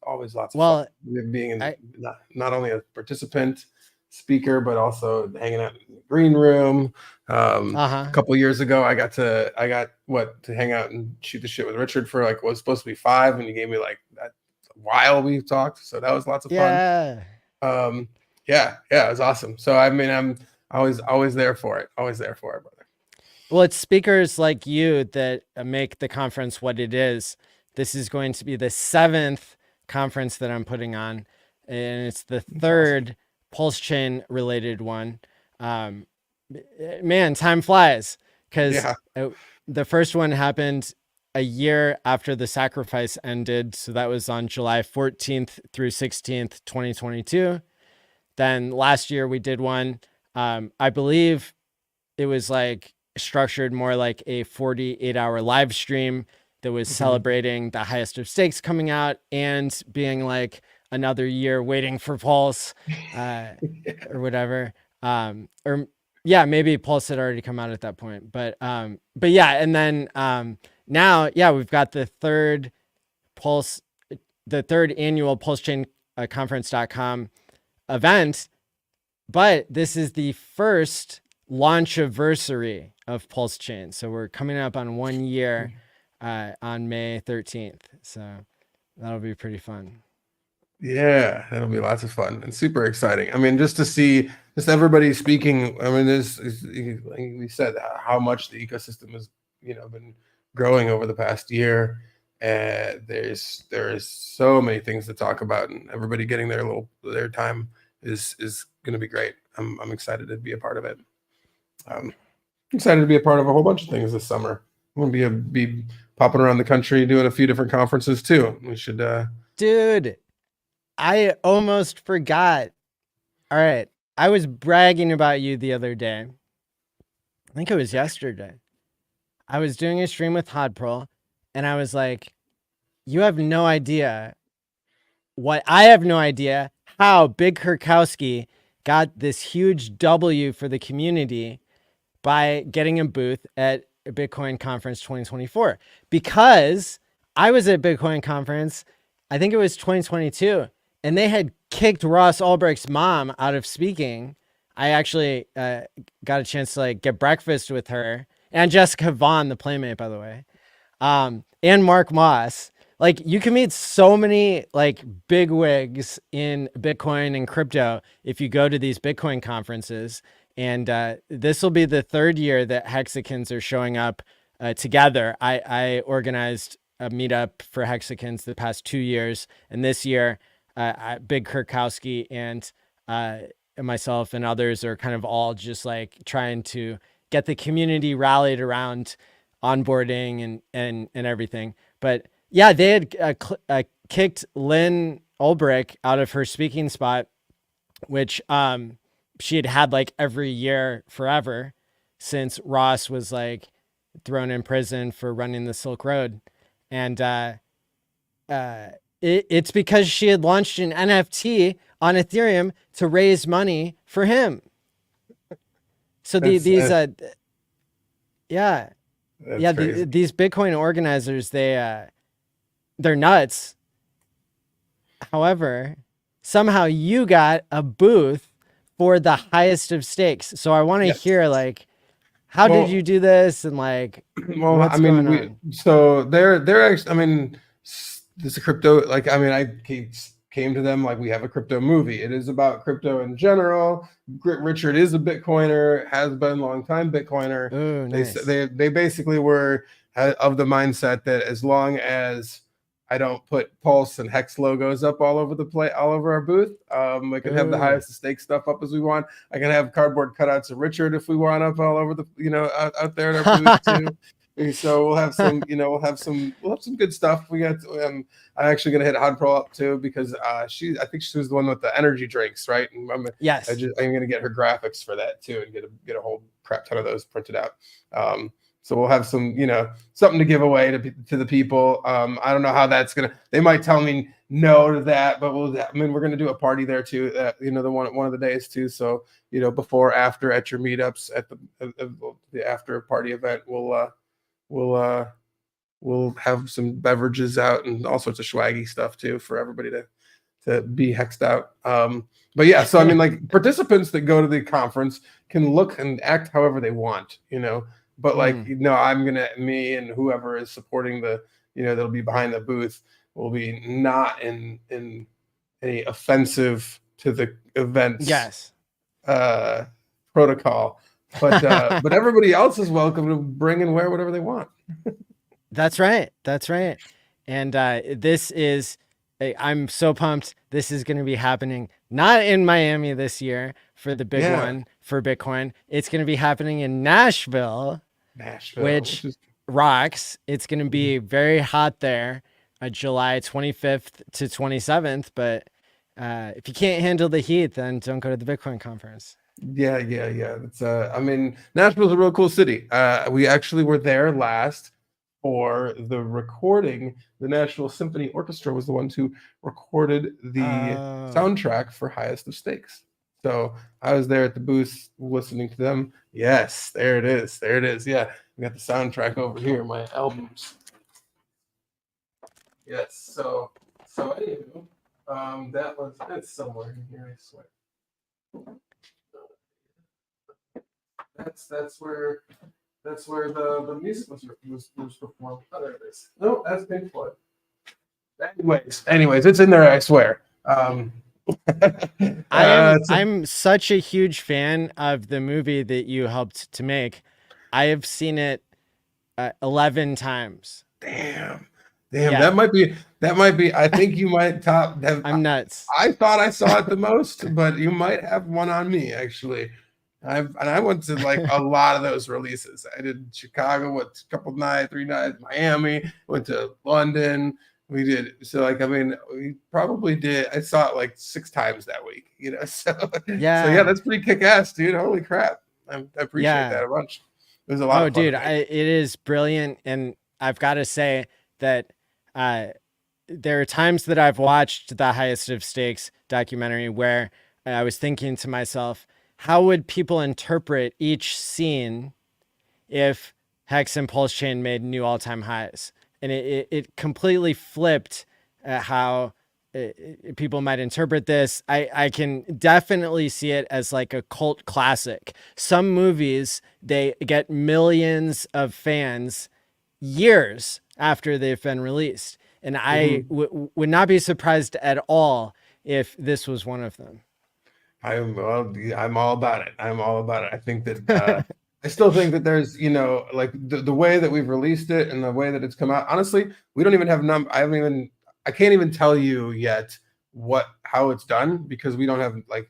Always lots of fun being not only a participant, speaker, but also hanging out in the green room. A couple years ago, I got to hang out and shoot the shit with Richard for like what was supposed to be 5, and he gave me like that while we talked. So that was lots of fun. Yeah, it was awesome. So I mean, I'm always there for it. Always there for it, brother. Well, it's speakers like you that make the conference what it is. This is going to be the 7th conference that I'm putting on, and it's the 3rd Pulse Chain related one. Man, time flies, because the first one happened a year after the sacrifice ended. So that was on July 14th through 16th, 2022. Then last year we did one. I believe it was like structured more like a 48-hour live stream that was celebrating the highest of stakes coming out and being like another year waiting for Pulse or whatever. Maybe Pulse had already come out at that point. But yeah, and then now, we've got the 3rd annual PulseChain conference.com event, but this is the first launch anniversary of Pulse Chain. So we're coming up on 1 year on May 13th. So that'll be pretty fun. Yeah, that'll be lots of fun and super exciting. I mean, just to see everybody speaking. I mean, like we said, how much the ecosystem has been growing over the past year. There is so many things to talk about, and everybody getting their time is going to be great. I'm excited to be a part of it. I'm excited to be a part of a whole bunch of things this summer. I'm going to be popping around the country doing a few different conferences too. We should. Dude, I almost forgot. All right, I was bragging about you the other day. I think it was yesterday. I was doing a stream with Hodprol, and I was like, "You have no idea I have no idea how Big Kurkowski got this huge W for the community by getting a booth at a Bitcoin conference 2024, because I was at Bitcoin conference, I think it was 2022, and they had kicked Ross Ulbricht's mom out of speaking I actually got a chance to like get breakfast with her and Jessica Vaughn, the playmate, by the way, and Mark Moss. Like you can meet so many like big wigs in Bitcoin and crypto if you go to these Bitcoin conferences. And this will be the third year that Hexicans are showing up together. I organized a meetup for Hexicans the past 2 years, and this year, Big Kurkowski and myself and others are kind of all just like trying to get the community rallied around onboarding and everything. But yeah, they had kicked Lynn Ulbrich out of her speaking spot, which she had like every year forever since Ross was like thrown in prison for running the Silk Road. And uh, it's because she had launched an NFT on Ethereum to raise money for him. So That's yeah, that's crazy. these Bitcoin organizers, they're nuts. However, somehow you got a booth for the highest of stakes. So I want to Yes. hear like, how did you Well, do this, and like, well, I what's mean, going we on? so they're actually. I mean, this crypto. Like, I mean, came to them like we have a crypto movie. It is about crypto in general. Richard is a Bitcoiner, has been a long time Bitcoiner. Oh, nice. They basically were of the mindset that as long as I don't put Pulse and Hex logos up all over the play, all over our booth. We can have the Oh, highest stake stuff up as we want. I can have cardboard cutouts of Richard if we want up all over the, out there in our booth too. So we'll have some, we'll have some good stuff. We got, I'm actually gonna hit Hot Pro up too because I think she was the one with the energy drinks, right? And yes. I'm gonna get her graphics for that too and get a whole crap ton of those printed out. So we'll have some, something to give away to the people. I don't know how that's gonna. They might tell me no to that, but we're gonna do a party there too. The one of the days too. So before, after at your meetups at the after party event, we'll have some beverages out and all sorts of swaggy stuff too for everybody to be hexed out. But yeah, so I mean, like participants that go to the conference can look and act however they want, But like, me and whoever is supporting that'll be behind the booth will be not in any offensive to the event's Yes. protocol. But everybody else is welcome to bring and wear whatever they want. That's right. That's right. And I'm so pumped. This is going to be happening not in Miami this year for the big Yeah, one for Bitcoin. It's going to be happening in Nashville, Nashville, which which is rocks. It's going to be very hot there, July 25th to 27th. But if you can't handle the heat, then don't go to the Bitcoin conference. yeah. It's I mean, Nashville's a real cool city. We actually were there last for the recording. The Nashville Symphony Orchestra was the ones who recorded the soundtrack for Highest of Stakes. So I was there at the booth listening to them. Yes, there it is. There it is. Yeah, we got the soundtrack over here, my albums. Yes. So anywho, it's somewhere in here, I swear. That's where the music was performed. Oh, there it is. No, that's Pink Floyd. Anyways, it's in there, I swear. I'm such a huge fan of the movie that you helped to make. I have seen it 11 times. Damn, Yeah, that might be. I think you might top. I'm nuts. I thought I saw it the most, but you might have one on me actually. I went to like a lot of those releases. I did Chicago, a couple nights, 3 nights, Miami, went to London. We did we probably did. I saw it like 6 times that week, So yeah, Yeah. that's pretty kick ass, dude. Holy crap. I appreciate that a bunch. It was a lot Oh, of fun. dude, it is brilliant. And I've got to say that there are times that I've watched the Highest of Stakes documentary where I was thinking to myself, how would people interpret each scene if Hex and Pulse Chain made new all-time highs? And it completely flipped how people might interpret this. I can definitely see it as like a cult classic. Some movies, they get millions of fans years after they've been released. And I Hmm. would not be surprised at all if this was one of them. I'm all about it. I'm all about it. I think that I still think that there's, like the way that we've released it and the way that it's come out. Honestly, we don't even have I can't even tell you yet how it's done because we don't have like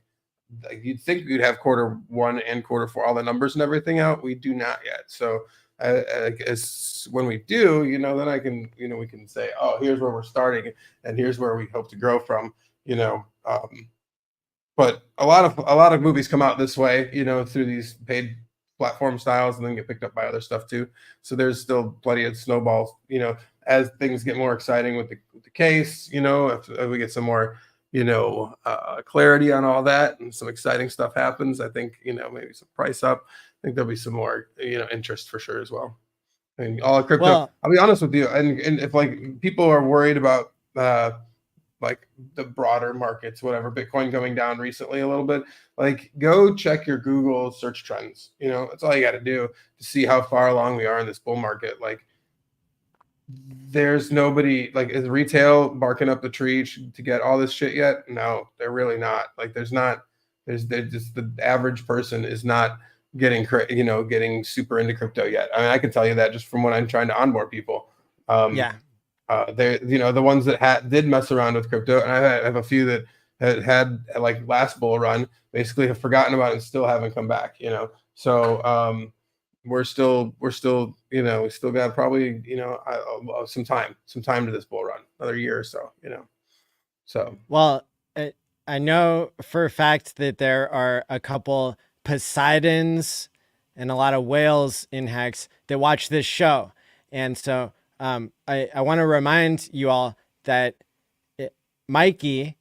you'd think we'd have quarter one and quarter four, all the numbers and everything out. We do not yet. So I guess when we do, then I can, we can say, oh, here's where we're starting and here's where we hope to grow from, you know. But a lot of movies come out this way, through these paid platform styles and then get picked up by other stuff too. So there's still plenty of snowballs, as things get more exciting with the case, if we get some more, clarity on all that and some exciting stuff happens, I think, maybe some price up. I think there'll be some more, interest for sure as well. And all of crypto, Well, I'll be honest with you, and if like people are worried about like the broader markets, whatever, Bitcoin going down recently a little bit, like go check your Google search trends. That's all you got to do to see how far along we are in this bull market. Like there's nobody, like, is retail barking up the tree to get all this shit yet? No, they're really not. Like they're just the average person is not getting super into crypto yet. I mean, I can tell you that just from when I'm trying to onboard people. Um, yeah. they the ones that did mess around with crypto, and I have a few that had like last bull run, basically have forgotten about it and still haven't come back. So we're still we still got probably some time to this bull run, another year or so. So Well, I know for a fact that there are a couple Poseidons and a lot of whales in Hex that watch this show. And so I want to remind you all that Mikey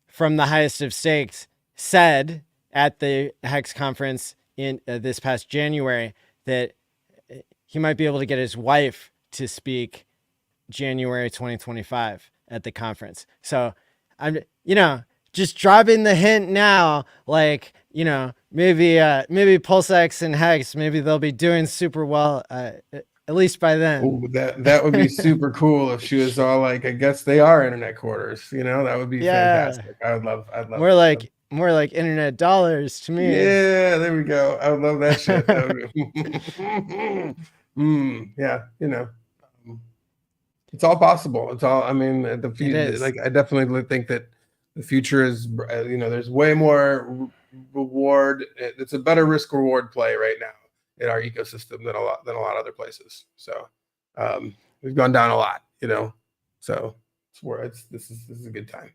from the Highest of Stakes said at the Hex conference in this past January that he might be able to get his wife to speak January 2025 at the conference. So I'm, just dropping the hint now, like, maybe PulseX and Hex, maybe they'll be doing super well, at least by then. oh, that would be super cool if she was all like, I guess they are internet quarters. That would be Yeah, fantastic. I'd love more that. like internet dollars to me. Yeah, there we go. I would love that shit. Yeah, um, it's all possible. It's all. I mean, It is. like I definitely think that the future is. There's way more reward. It's a better risk reward play right now in our ecosystem than a lot of other places. So we've gone down a lot. So this is a good time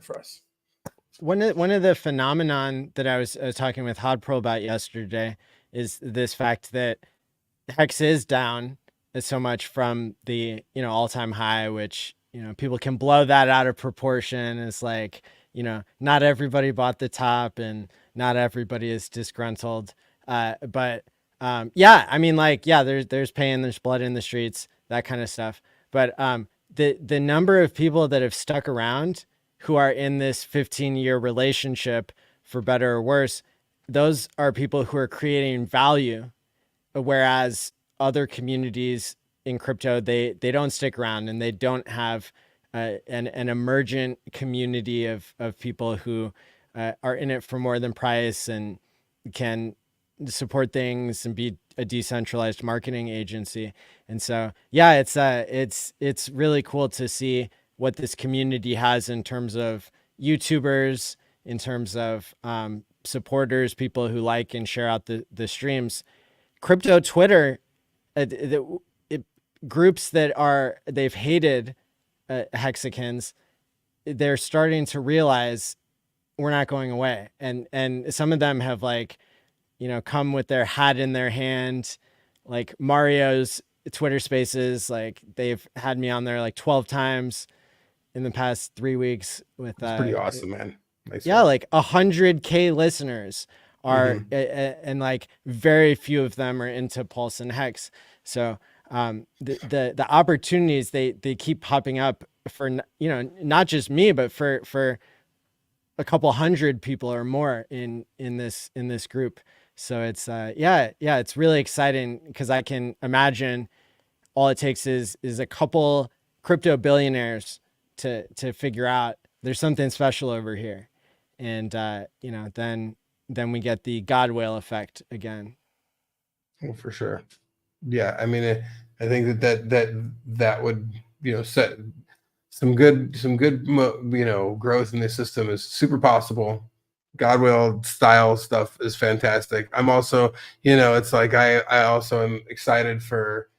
for us. One of the phenomenon that I was talking with Hodpro about yesterday is this fact that Hex is down so much from the all-time high, which people can blow that out of proportion. It's like not everybody bought the top, and not everybody is disgruntled. But yeah, I mean, like, yeah, there's pain, there's blood in the streets, that kind of stuff. But the number of people that have stuck around who are in this 15-year relationship, for better or worse, those are people who are creating value, whereas other communities in crypto, they don't stick around, and they don't have an emergent community of people who are in it for more than price and can support things and be a decentralized marketing agency. And so yeah, it's really cool to see what this community has in terms of YouTubers, in terms of supporters, people who like and share out the streams. Crypto Twitter, groups that they've hated hexicans, they're starting to realize we're not going away, and some of them have, like, come with their hat in their hand, like Mario's Twitter Spaces. Like, they've had me on there like 12 times in the past 3 weeks with It's pretty awesome, man. Nice yeah, work. like 100K listeners are, Hmm. and like very few of them are into Pulse and Hex. So the opportunities, they keep popping up you know, not just me, but for a couple hundred people or more in this group. So it's yeah, it's really exciting because I can imagine all it takes is a couple crypto billionaires to figure out there's something special over here, and you know, then we get the God whale effect again. Well, for sure. Yeah, I mean, I think that would, you know, set you know, growth in the system is super possible. Godwill style stuff is fantastic. I'm also, you know, it's like I also am excited for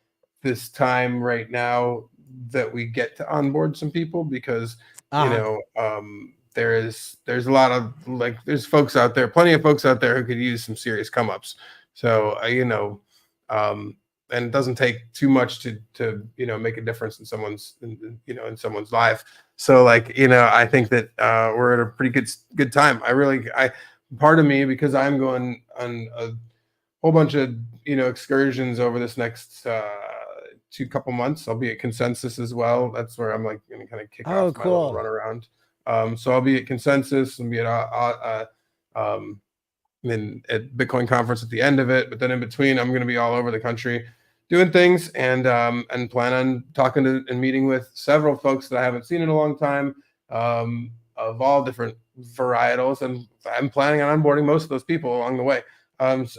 this time right now that we get to onboard some people because, you Uh-huh. know, there's a lot of, like, there's folks out there, plenty of folks out there who could use some serious come ups. So you know, um, and it doesn't take too much to you know, make a difference in you know, in someone's life. So like, you know, I think that we're at a pretty good time. I part of me, because I'm going on a whole bunch of, you know, excursions over this next two couple months. I'll be at Consensus as well. That's where I'm like going to kind of kick Oh, off my little cool. run around. So I'll be at Consensus and be um, then at Bitcoin conference at the end of it. But then in between, I'm going to be all over the country doing things, and plan on talking to and meeting with several folks that I haven't seen in a long time, of all different varietals, and I'm planning on onboarding most of those people along the way.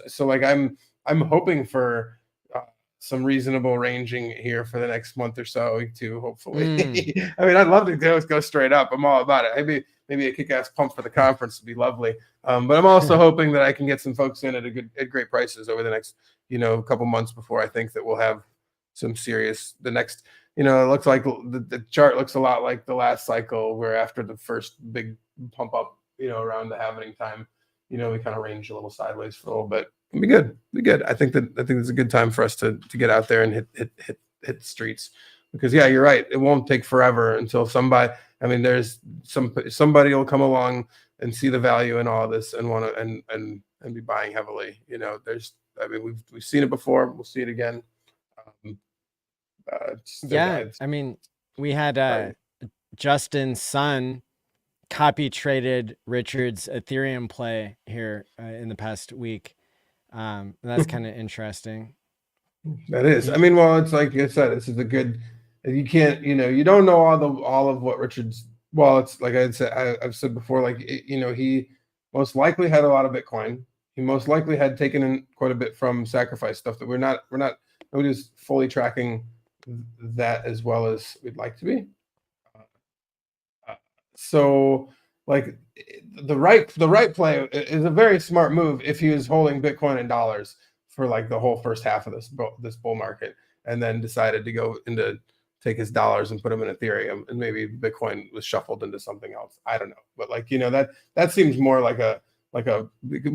So like I'm hoping for some reasonable ranging here for the next month or so too. Hopefully, Mm. I mean, I'd love to go straight up. I'm all about it. Maybe a kick-ass pump for the conference would be lovely. But I'm also hoping that I can get some folks in at great prices over the next, you know, couple months before I think that we'll have some serious, the next, you know, it looks like the chart looks a lot like the last cycle, where after the first big pump up, you know, around the halving time, you know, we kind of range a little sideways for a little bit. It'll be good. Be good. I think it's a good time for us to get out there and hit the streets, because yeah, you're right. It won't take forever until somebody. I mean, there's somebody will come along and see the value in all of this and want to and be buying heavily. You know, I mean, we've seen it before. We'll see it again. Um, Yeah, it's I mean, we had exciting. Justin's son copy traded Richard's Ethereum play here in the past week. That's kind of interesting. That is. I He, mean, well, it's like I said, this is a good. You can't, you know, you don't know all of what Richard's. Well, it's like I've said before, like you know, he most likely had a lot of Bitcoin. He most likely had taken in quite a bit from sacrifice stuff that we're not nobody's fully tracking that as well as we'd like to be. So like the right play is a very smart move if he was holding Bitcoin in dollars for like the whole first half of this bull market, and then decided to go into take his dollars and put them in Ethereum, and maybe Bitcoin was shuffled into something else. I don't know, but like, you know, that seems more like a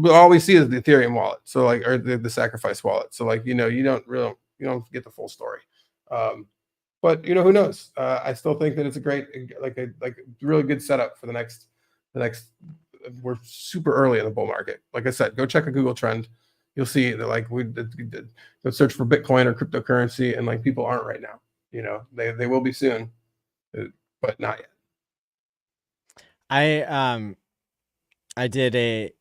all we see is the Ethereum wallet, so like, or the sacrifice wallet. So like, you know, you don't get the full story. But you know, who knows? I still think that it's a great, like a really good setup for the next. We're super early in the bull market. Like I said, go check a Google trend. You'll see that like go search for Bitcoin or cryptocurrency, and like people aren't right now. You know, they will be soon, but not yet. I I did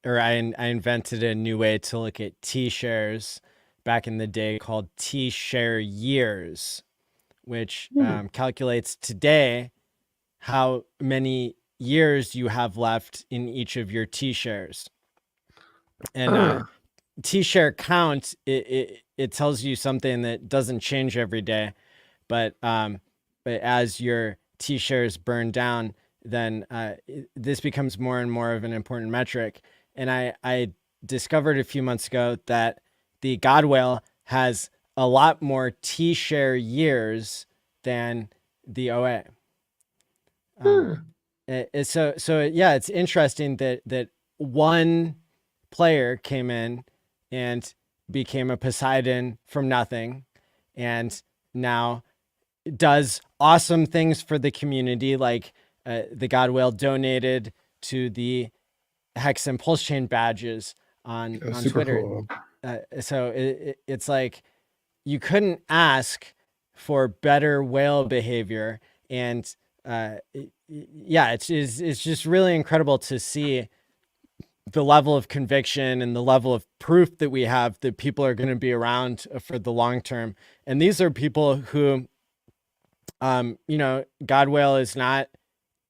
I invented a new way to look at TShares back in the day called TShare Years, which Hmm. calculates today how many years you have left in each of your T-shares. And Ah, T-share count, it tells you something that doesn't change every day, but as your T-shares burn down, then this becomes more and more of an important metric. And I discovered a few months ago that the God whale has a lot more T-share years than the OA. Um, hmm. so yeah, it's interesting that one player came in and became a Poseidon from nothing, and now does awesome things for the community. Like the God Whale donated to the Hex and Pulse Chain badges That was on super Twitter. cool. So it's like you couldn't ask for better whale behavior, and yeah, it's just really incredible to see the level of conviction and the level of proof that we have that people are going to be around for the long term. And these are people who, you know, Godwale is not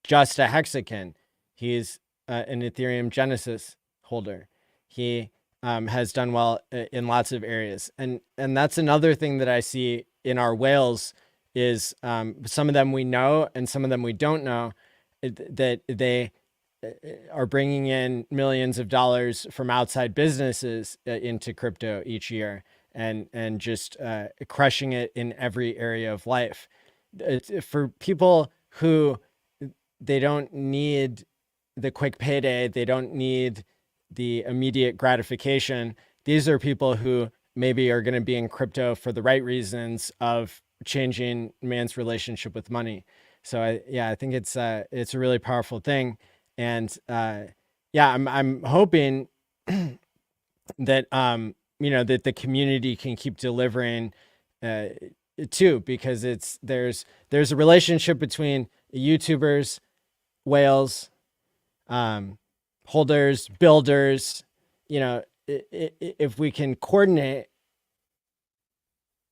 just a hexagon. He's an Ethereum Genesis holder. He has done well in lots of areas, and that's another thing that I see in our whales is some of them we know and some of them we don't know, that they are bringing in millions of dollars from outside businesses into crypto each year, and just crushing it in every area of life. For people who they don't need the quick payday, they don't need the immediate gratification. These are people who maybe are going to be in crypto for the right reasons of changing man's relationship with money. So I think it's a really powerful thing. And yeah, I'm hoping that you know, that the community can keep delivering uh, too, because there's a relationship between YouTubers, whales, um, holders, builders. You know, if we can coordinate,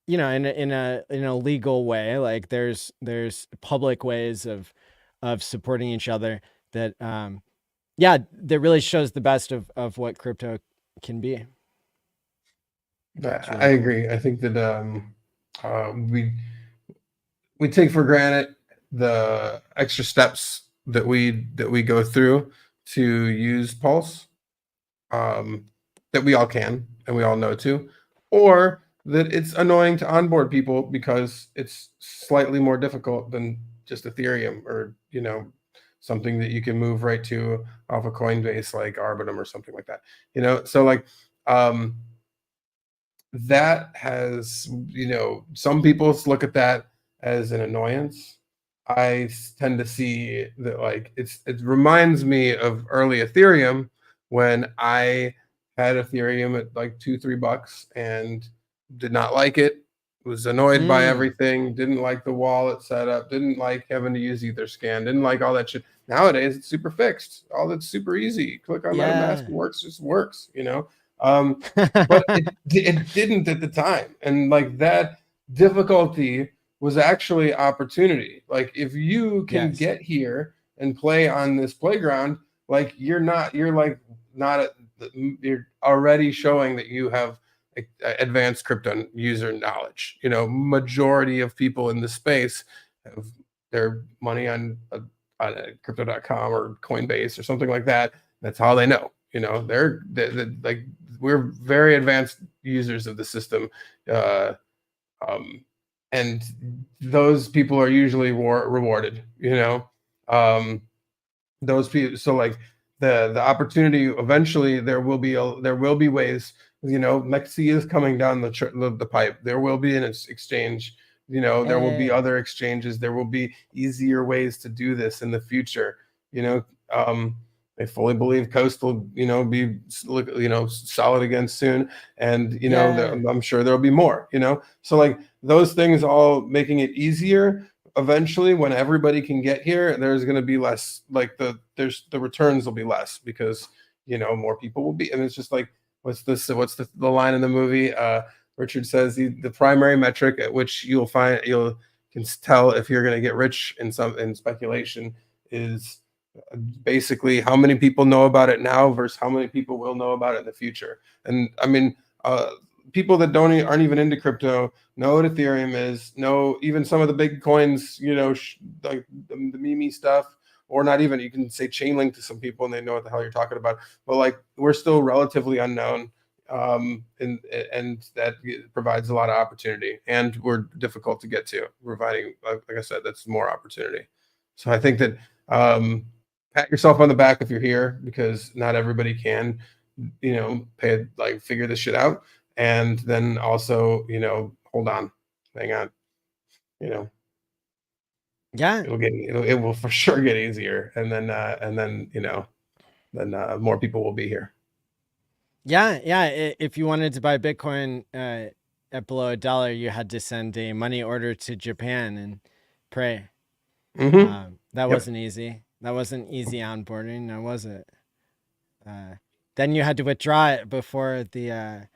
you know, in a legal way, like there's public ways of supporting each other, that yeah, that really shows the best of what crypto can be. It's I really cool. agree. I think that uh, we we take for granted the extra steps that we go through to use Pulse, um, that we all can and we all know to, or that it's annoying to onboard people because it's slightly more difficult than just Ethereum, or something that you can move right to off a Coinbase like Arbitrum or something like that. So like um, that has, some people look at that as an annoyance. Tend to see that, like, it reminds me of early Ethereum, when I had Ethereum at like $2-3 and did not like it, was annoyed by Mm, everything, didn't like the wallet setup, didn't like having to use Etherscan, didn't like all that shit. Nowadays it's super fixed. All that's super easy. Click on MetaMask, yeah. it works, just works. But it didn't at the time, and like that difficulty was actually opportunity. Like, if you can Yes. get here and play on this playground, like you're like not at you're already showing that you have advanced crypto user knowledge. Majority of people in the space have their money on crypto.com or Coinbase or something like that. That's how they know. They're like, we're very advanced users of the system, uh, um, and those people are usually rewarded. Um, those people. So like the opportunity, eventually there will be ways. Lexi is coming down the pipe. There will be an exchange. There will be Hey. other exchanges. There will be easier ways to do this in the future. You know, um, I fully believe Coast will, be, solid again soon, and Yeah. I'm sure there'll be more. So like those things all making it easier. Eventually, when everybody can get here, there's going to be less, like, the returns will be less, because more people will be. And it's just like, what's the line in the movie? Richard says the primary metric at which you'll can tell if you're going to get rich in speculation is basically how many people know about it now versus how many people will know about it in the future. And I mean, people that aren't even into crypto know what Ethereum is, know even some of the big coins, like the Mimi stuff, or not even, you can say Chainlink to some people and they know what the hell you're talking about. But like, we're still relatively unknown, and that provides a lot of opportunity, and we're difficult to get to, providing, like I said, that's more opportunity. So I think that, pat yourself on the back if you're here, because not everybody can, figure this shit out. And then also, hold on, hang on, you know, Yeah. it will for sure get easier. And then, then more people will be here. Yeah. Yeah. If you wanted to buy Bitcoin at below $1, you had to send a money order to Japan and pray. Mm-hmm. That Yep. wasn't easy. That wasn't easy onboarding, now was it? Uh, then you had to withdraw it before the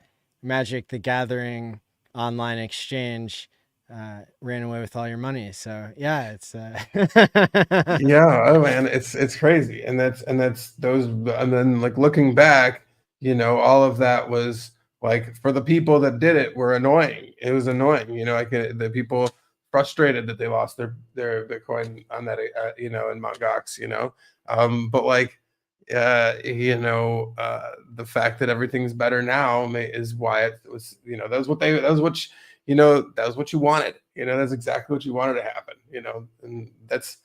Magic the Gathering online exchange ran away with all your money. So yeah, it's Yeah, oh man, it's crazy, and that's those, and then like looking back, all of that was like for the people that did it were annoying. It was annoying, like the people frustrated that they lost their Bitcoin on that, in Mt. Gox, but like, the fact that everything's better now is why it was, that was what they, that was what that was what you wanted, that's exactly what you wanted to happen, and that's.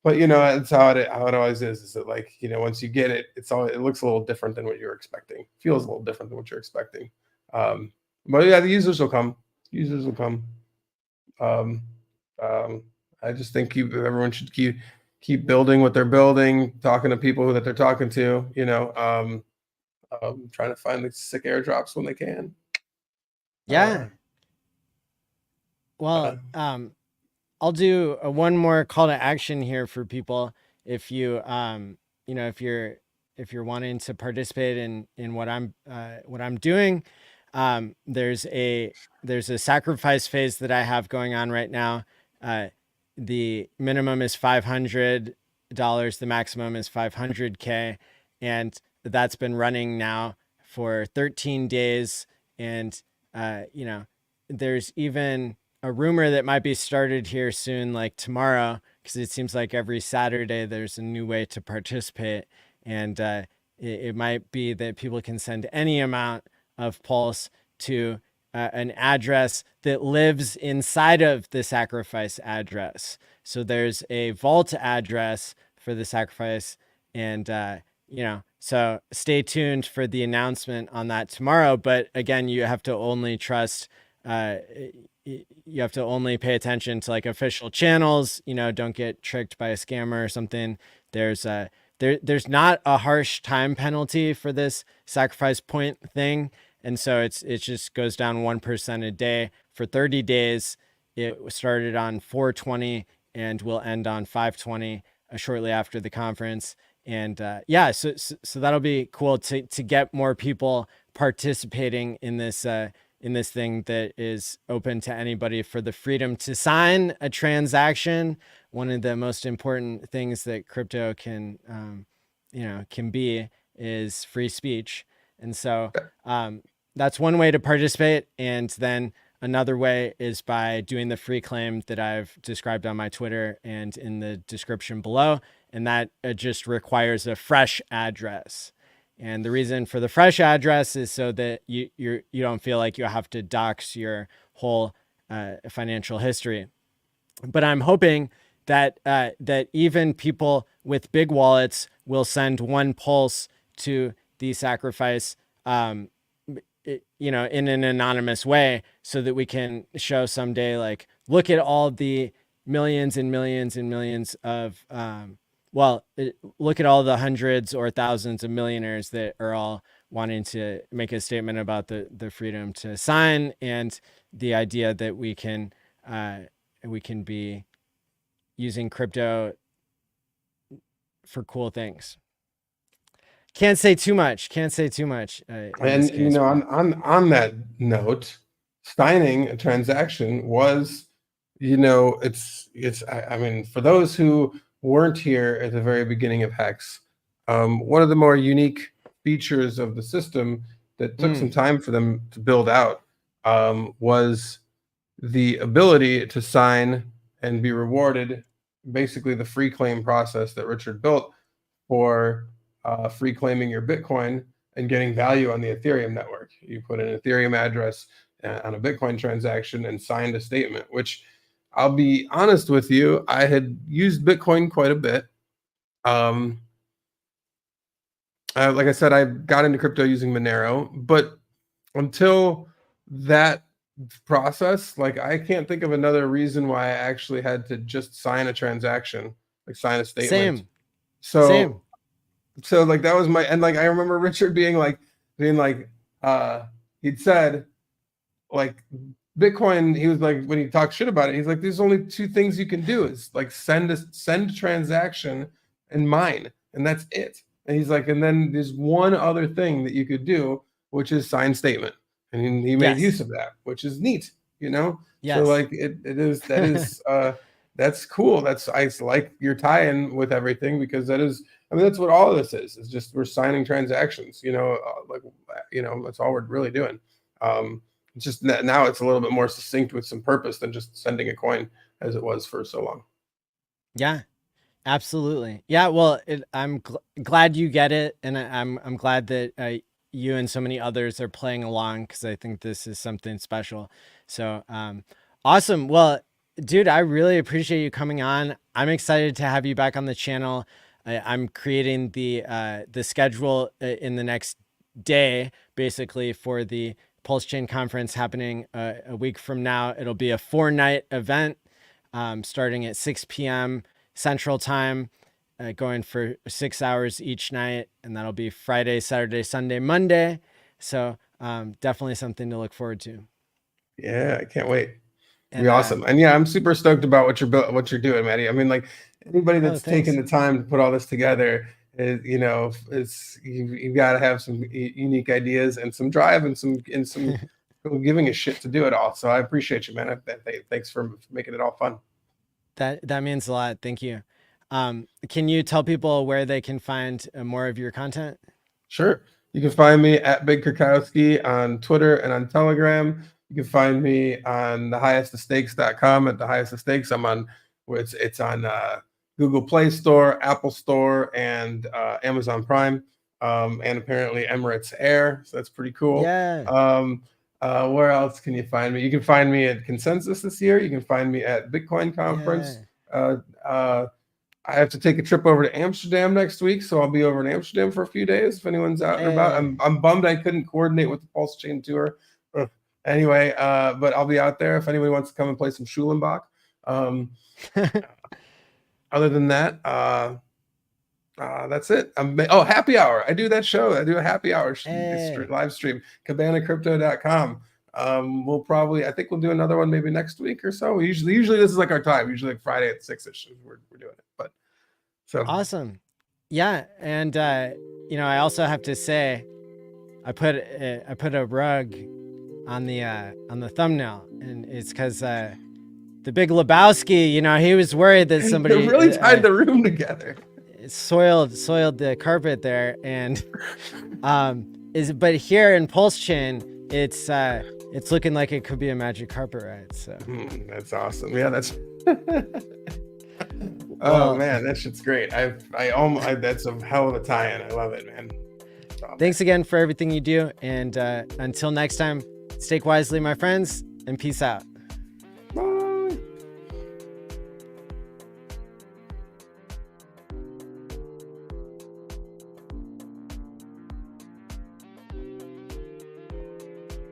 But that's how it always is that like, once you get it, it looks a little different than what you're expecting. Feels a little different than what you're expecting. Um, but yeah, the users will come. Users will come. Um, um, I just think everyone should keep building what they're building, talking to people that they're talking to, trying to find the sick airdrops when they can. Uh, yeah. uh, Well, I'll do one more call to action here for people. If you, if you're wanting to participate in what I'm doing, there's a sacrifice phase that I have going on right now. Uh, the minimum is $500. The maximum is 500K, and that's been running now for 13 days. And there's even a rumor that might be started here soon, like tomorrow, because it seems like every Saturday there's a new way to participate. And it might be that people can send any amount of Pulse to an address that lives inside of the sacrifice address. So there's a vault address for the sacrifice. And, so stay tuned for the announcement on that tomorrow. But again, you have to only trust you have to only pay attention to like official channels, don't get tricked by a scammer or something. There's not a harsh time penalty for this sacrifice point thing. And so it just goes down 1% a day for 30 days. It started on 420 and will end on 520 shortly after the conference. And yeah, so that'll be cool to get more people participating in this thing that is open to anybody for the freedom to sign a transaction. One of the most important things that crypto can be is free speech. And so that's one way to participate. And then another way is by doing the free claim that I've described on my Twitter and in the description below. And that just requires a fresh address. And the reason for the fresh address is so that you don't feel like you have to dox your whole financial history. But I'm hoping that that even people with big wallets will send one pulse to the sacrifice, in an anonymous way, so that we can show someday, like, look at all the millions and millions and millions of look at all the hundreds or thousands of millionaires that are all wanting to make a statement about the freedom to sign and the idea that we can be using crypto for cool things. Can't say too much. Can't say too much in this and case. on that note, signing a transaction was, it's I mean, for those who weren't here at the very beginning of Hex, one of the more unique features of the system that took some time for them to build out, was the ability to sign and be rewarded, basically the free claim process that Richard built for free claiming your Bitcoin and getting value on the Ethereum network. You put an Ethereum address on a Bitcoin transaction and signed a statement, which, I'll be honest with you, I had used Bitcoin quite a bit. Like I said, I got into crypto using Monero, but until that process, like, I can't think of another reason why I actually had to just sign a transaction, like sign a statement. Same. So Same. like that was my, and like I remember Richard being like he'd said, like, Bitcoin, he was like, when he talked shit about it, he's like, there's only two things you can do. It's like send a transaction and mine, and that's it. And he's like, and then there's one other thing that you could do, which is sign statement. And he made use Yes. of that, which is neat, you know? So Yes. like that is that's cool. I like your tie-in with everything, because that is, I mean, that's what all of this is. It's just we're signing transactions, like, that's all we're really doing. It's just now it's a little bit more succinct with some purpose than just sending a coin as it was for so long. Yeah, absolutely. Yeah. Well, I'm glad you get it. And I'm glad that you and so many others are playing along, because I think this is something special. So awesome. Well, dude, I really appreciate you coming on. I'm excited to have you back on the channel. I'm creating the schedule in the next day, basically, for the Pulse Chain conference happening a week from now. It'll be a 4-night event starting at 6 p.m. Central Time, going for 6 hours each night. And that'll be Friday, Saturday, Sunday, Monday. So definitely something to look forward to. Yeah, I can't wait. It'll be And awesome. And yeah, I'm super stoked about what you're doing, Maddie. I mean, like, anybody that's taken thanks. the time to put all this together, you've got to have some unique ideas and some drive and some giving a shit to do it all. So I appreciate you, man. Thanks for making it all fun. That means a lot. Thank you. Can you tell people where they can find more of your content? Sure. You can find me at Big Kurkowski on Twitter and on Telegram. You can find me on thehighestofstakes.com at the highest of stakes. I'm on, it's on Google Play Store, Apple Store, and Amazon Prime, and apparently Emirates Air. So that's pretty cool. Yeah. Where else can you find me? You can find me at Consensus this year. You can find me at Bitcoin Conference. Yeah. I have to take a trip over to Amsterdam next week, so I'll be over in Amsterdam for a few days if anyone's out and about. I'm bummed I couldn't coordinate with the Pulse Chain tour. Anyway, but I'll be out there if anybody wants to come and play some Schulenbach. Other than that, that's it. Happy hour. I do that show. I do a happy hour live stream, cabanacrypto.com. I think we'll do another one maybe next week or so. Usually this is like our time, usually like Friday at 6ish we're doing it. But so awesome. Yeah. And I also have to say, I put a rug on the thumbnail, and it's because the Big Lebowski, he was worried that somebody really tied the room together. Soiled the carpet there, and but here in Pulse Chain, it's looking like it could be a magic carpet ride. So that's awesome. Yeah, that's oh man, that shit's great. That's a hell of a tie-in. I love it, man. Thanks again for everything you do, and until next time, stake wisely, my friends, and peace out.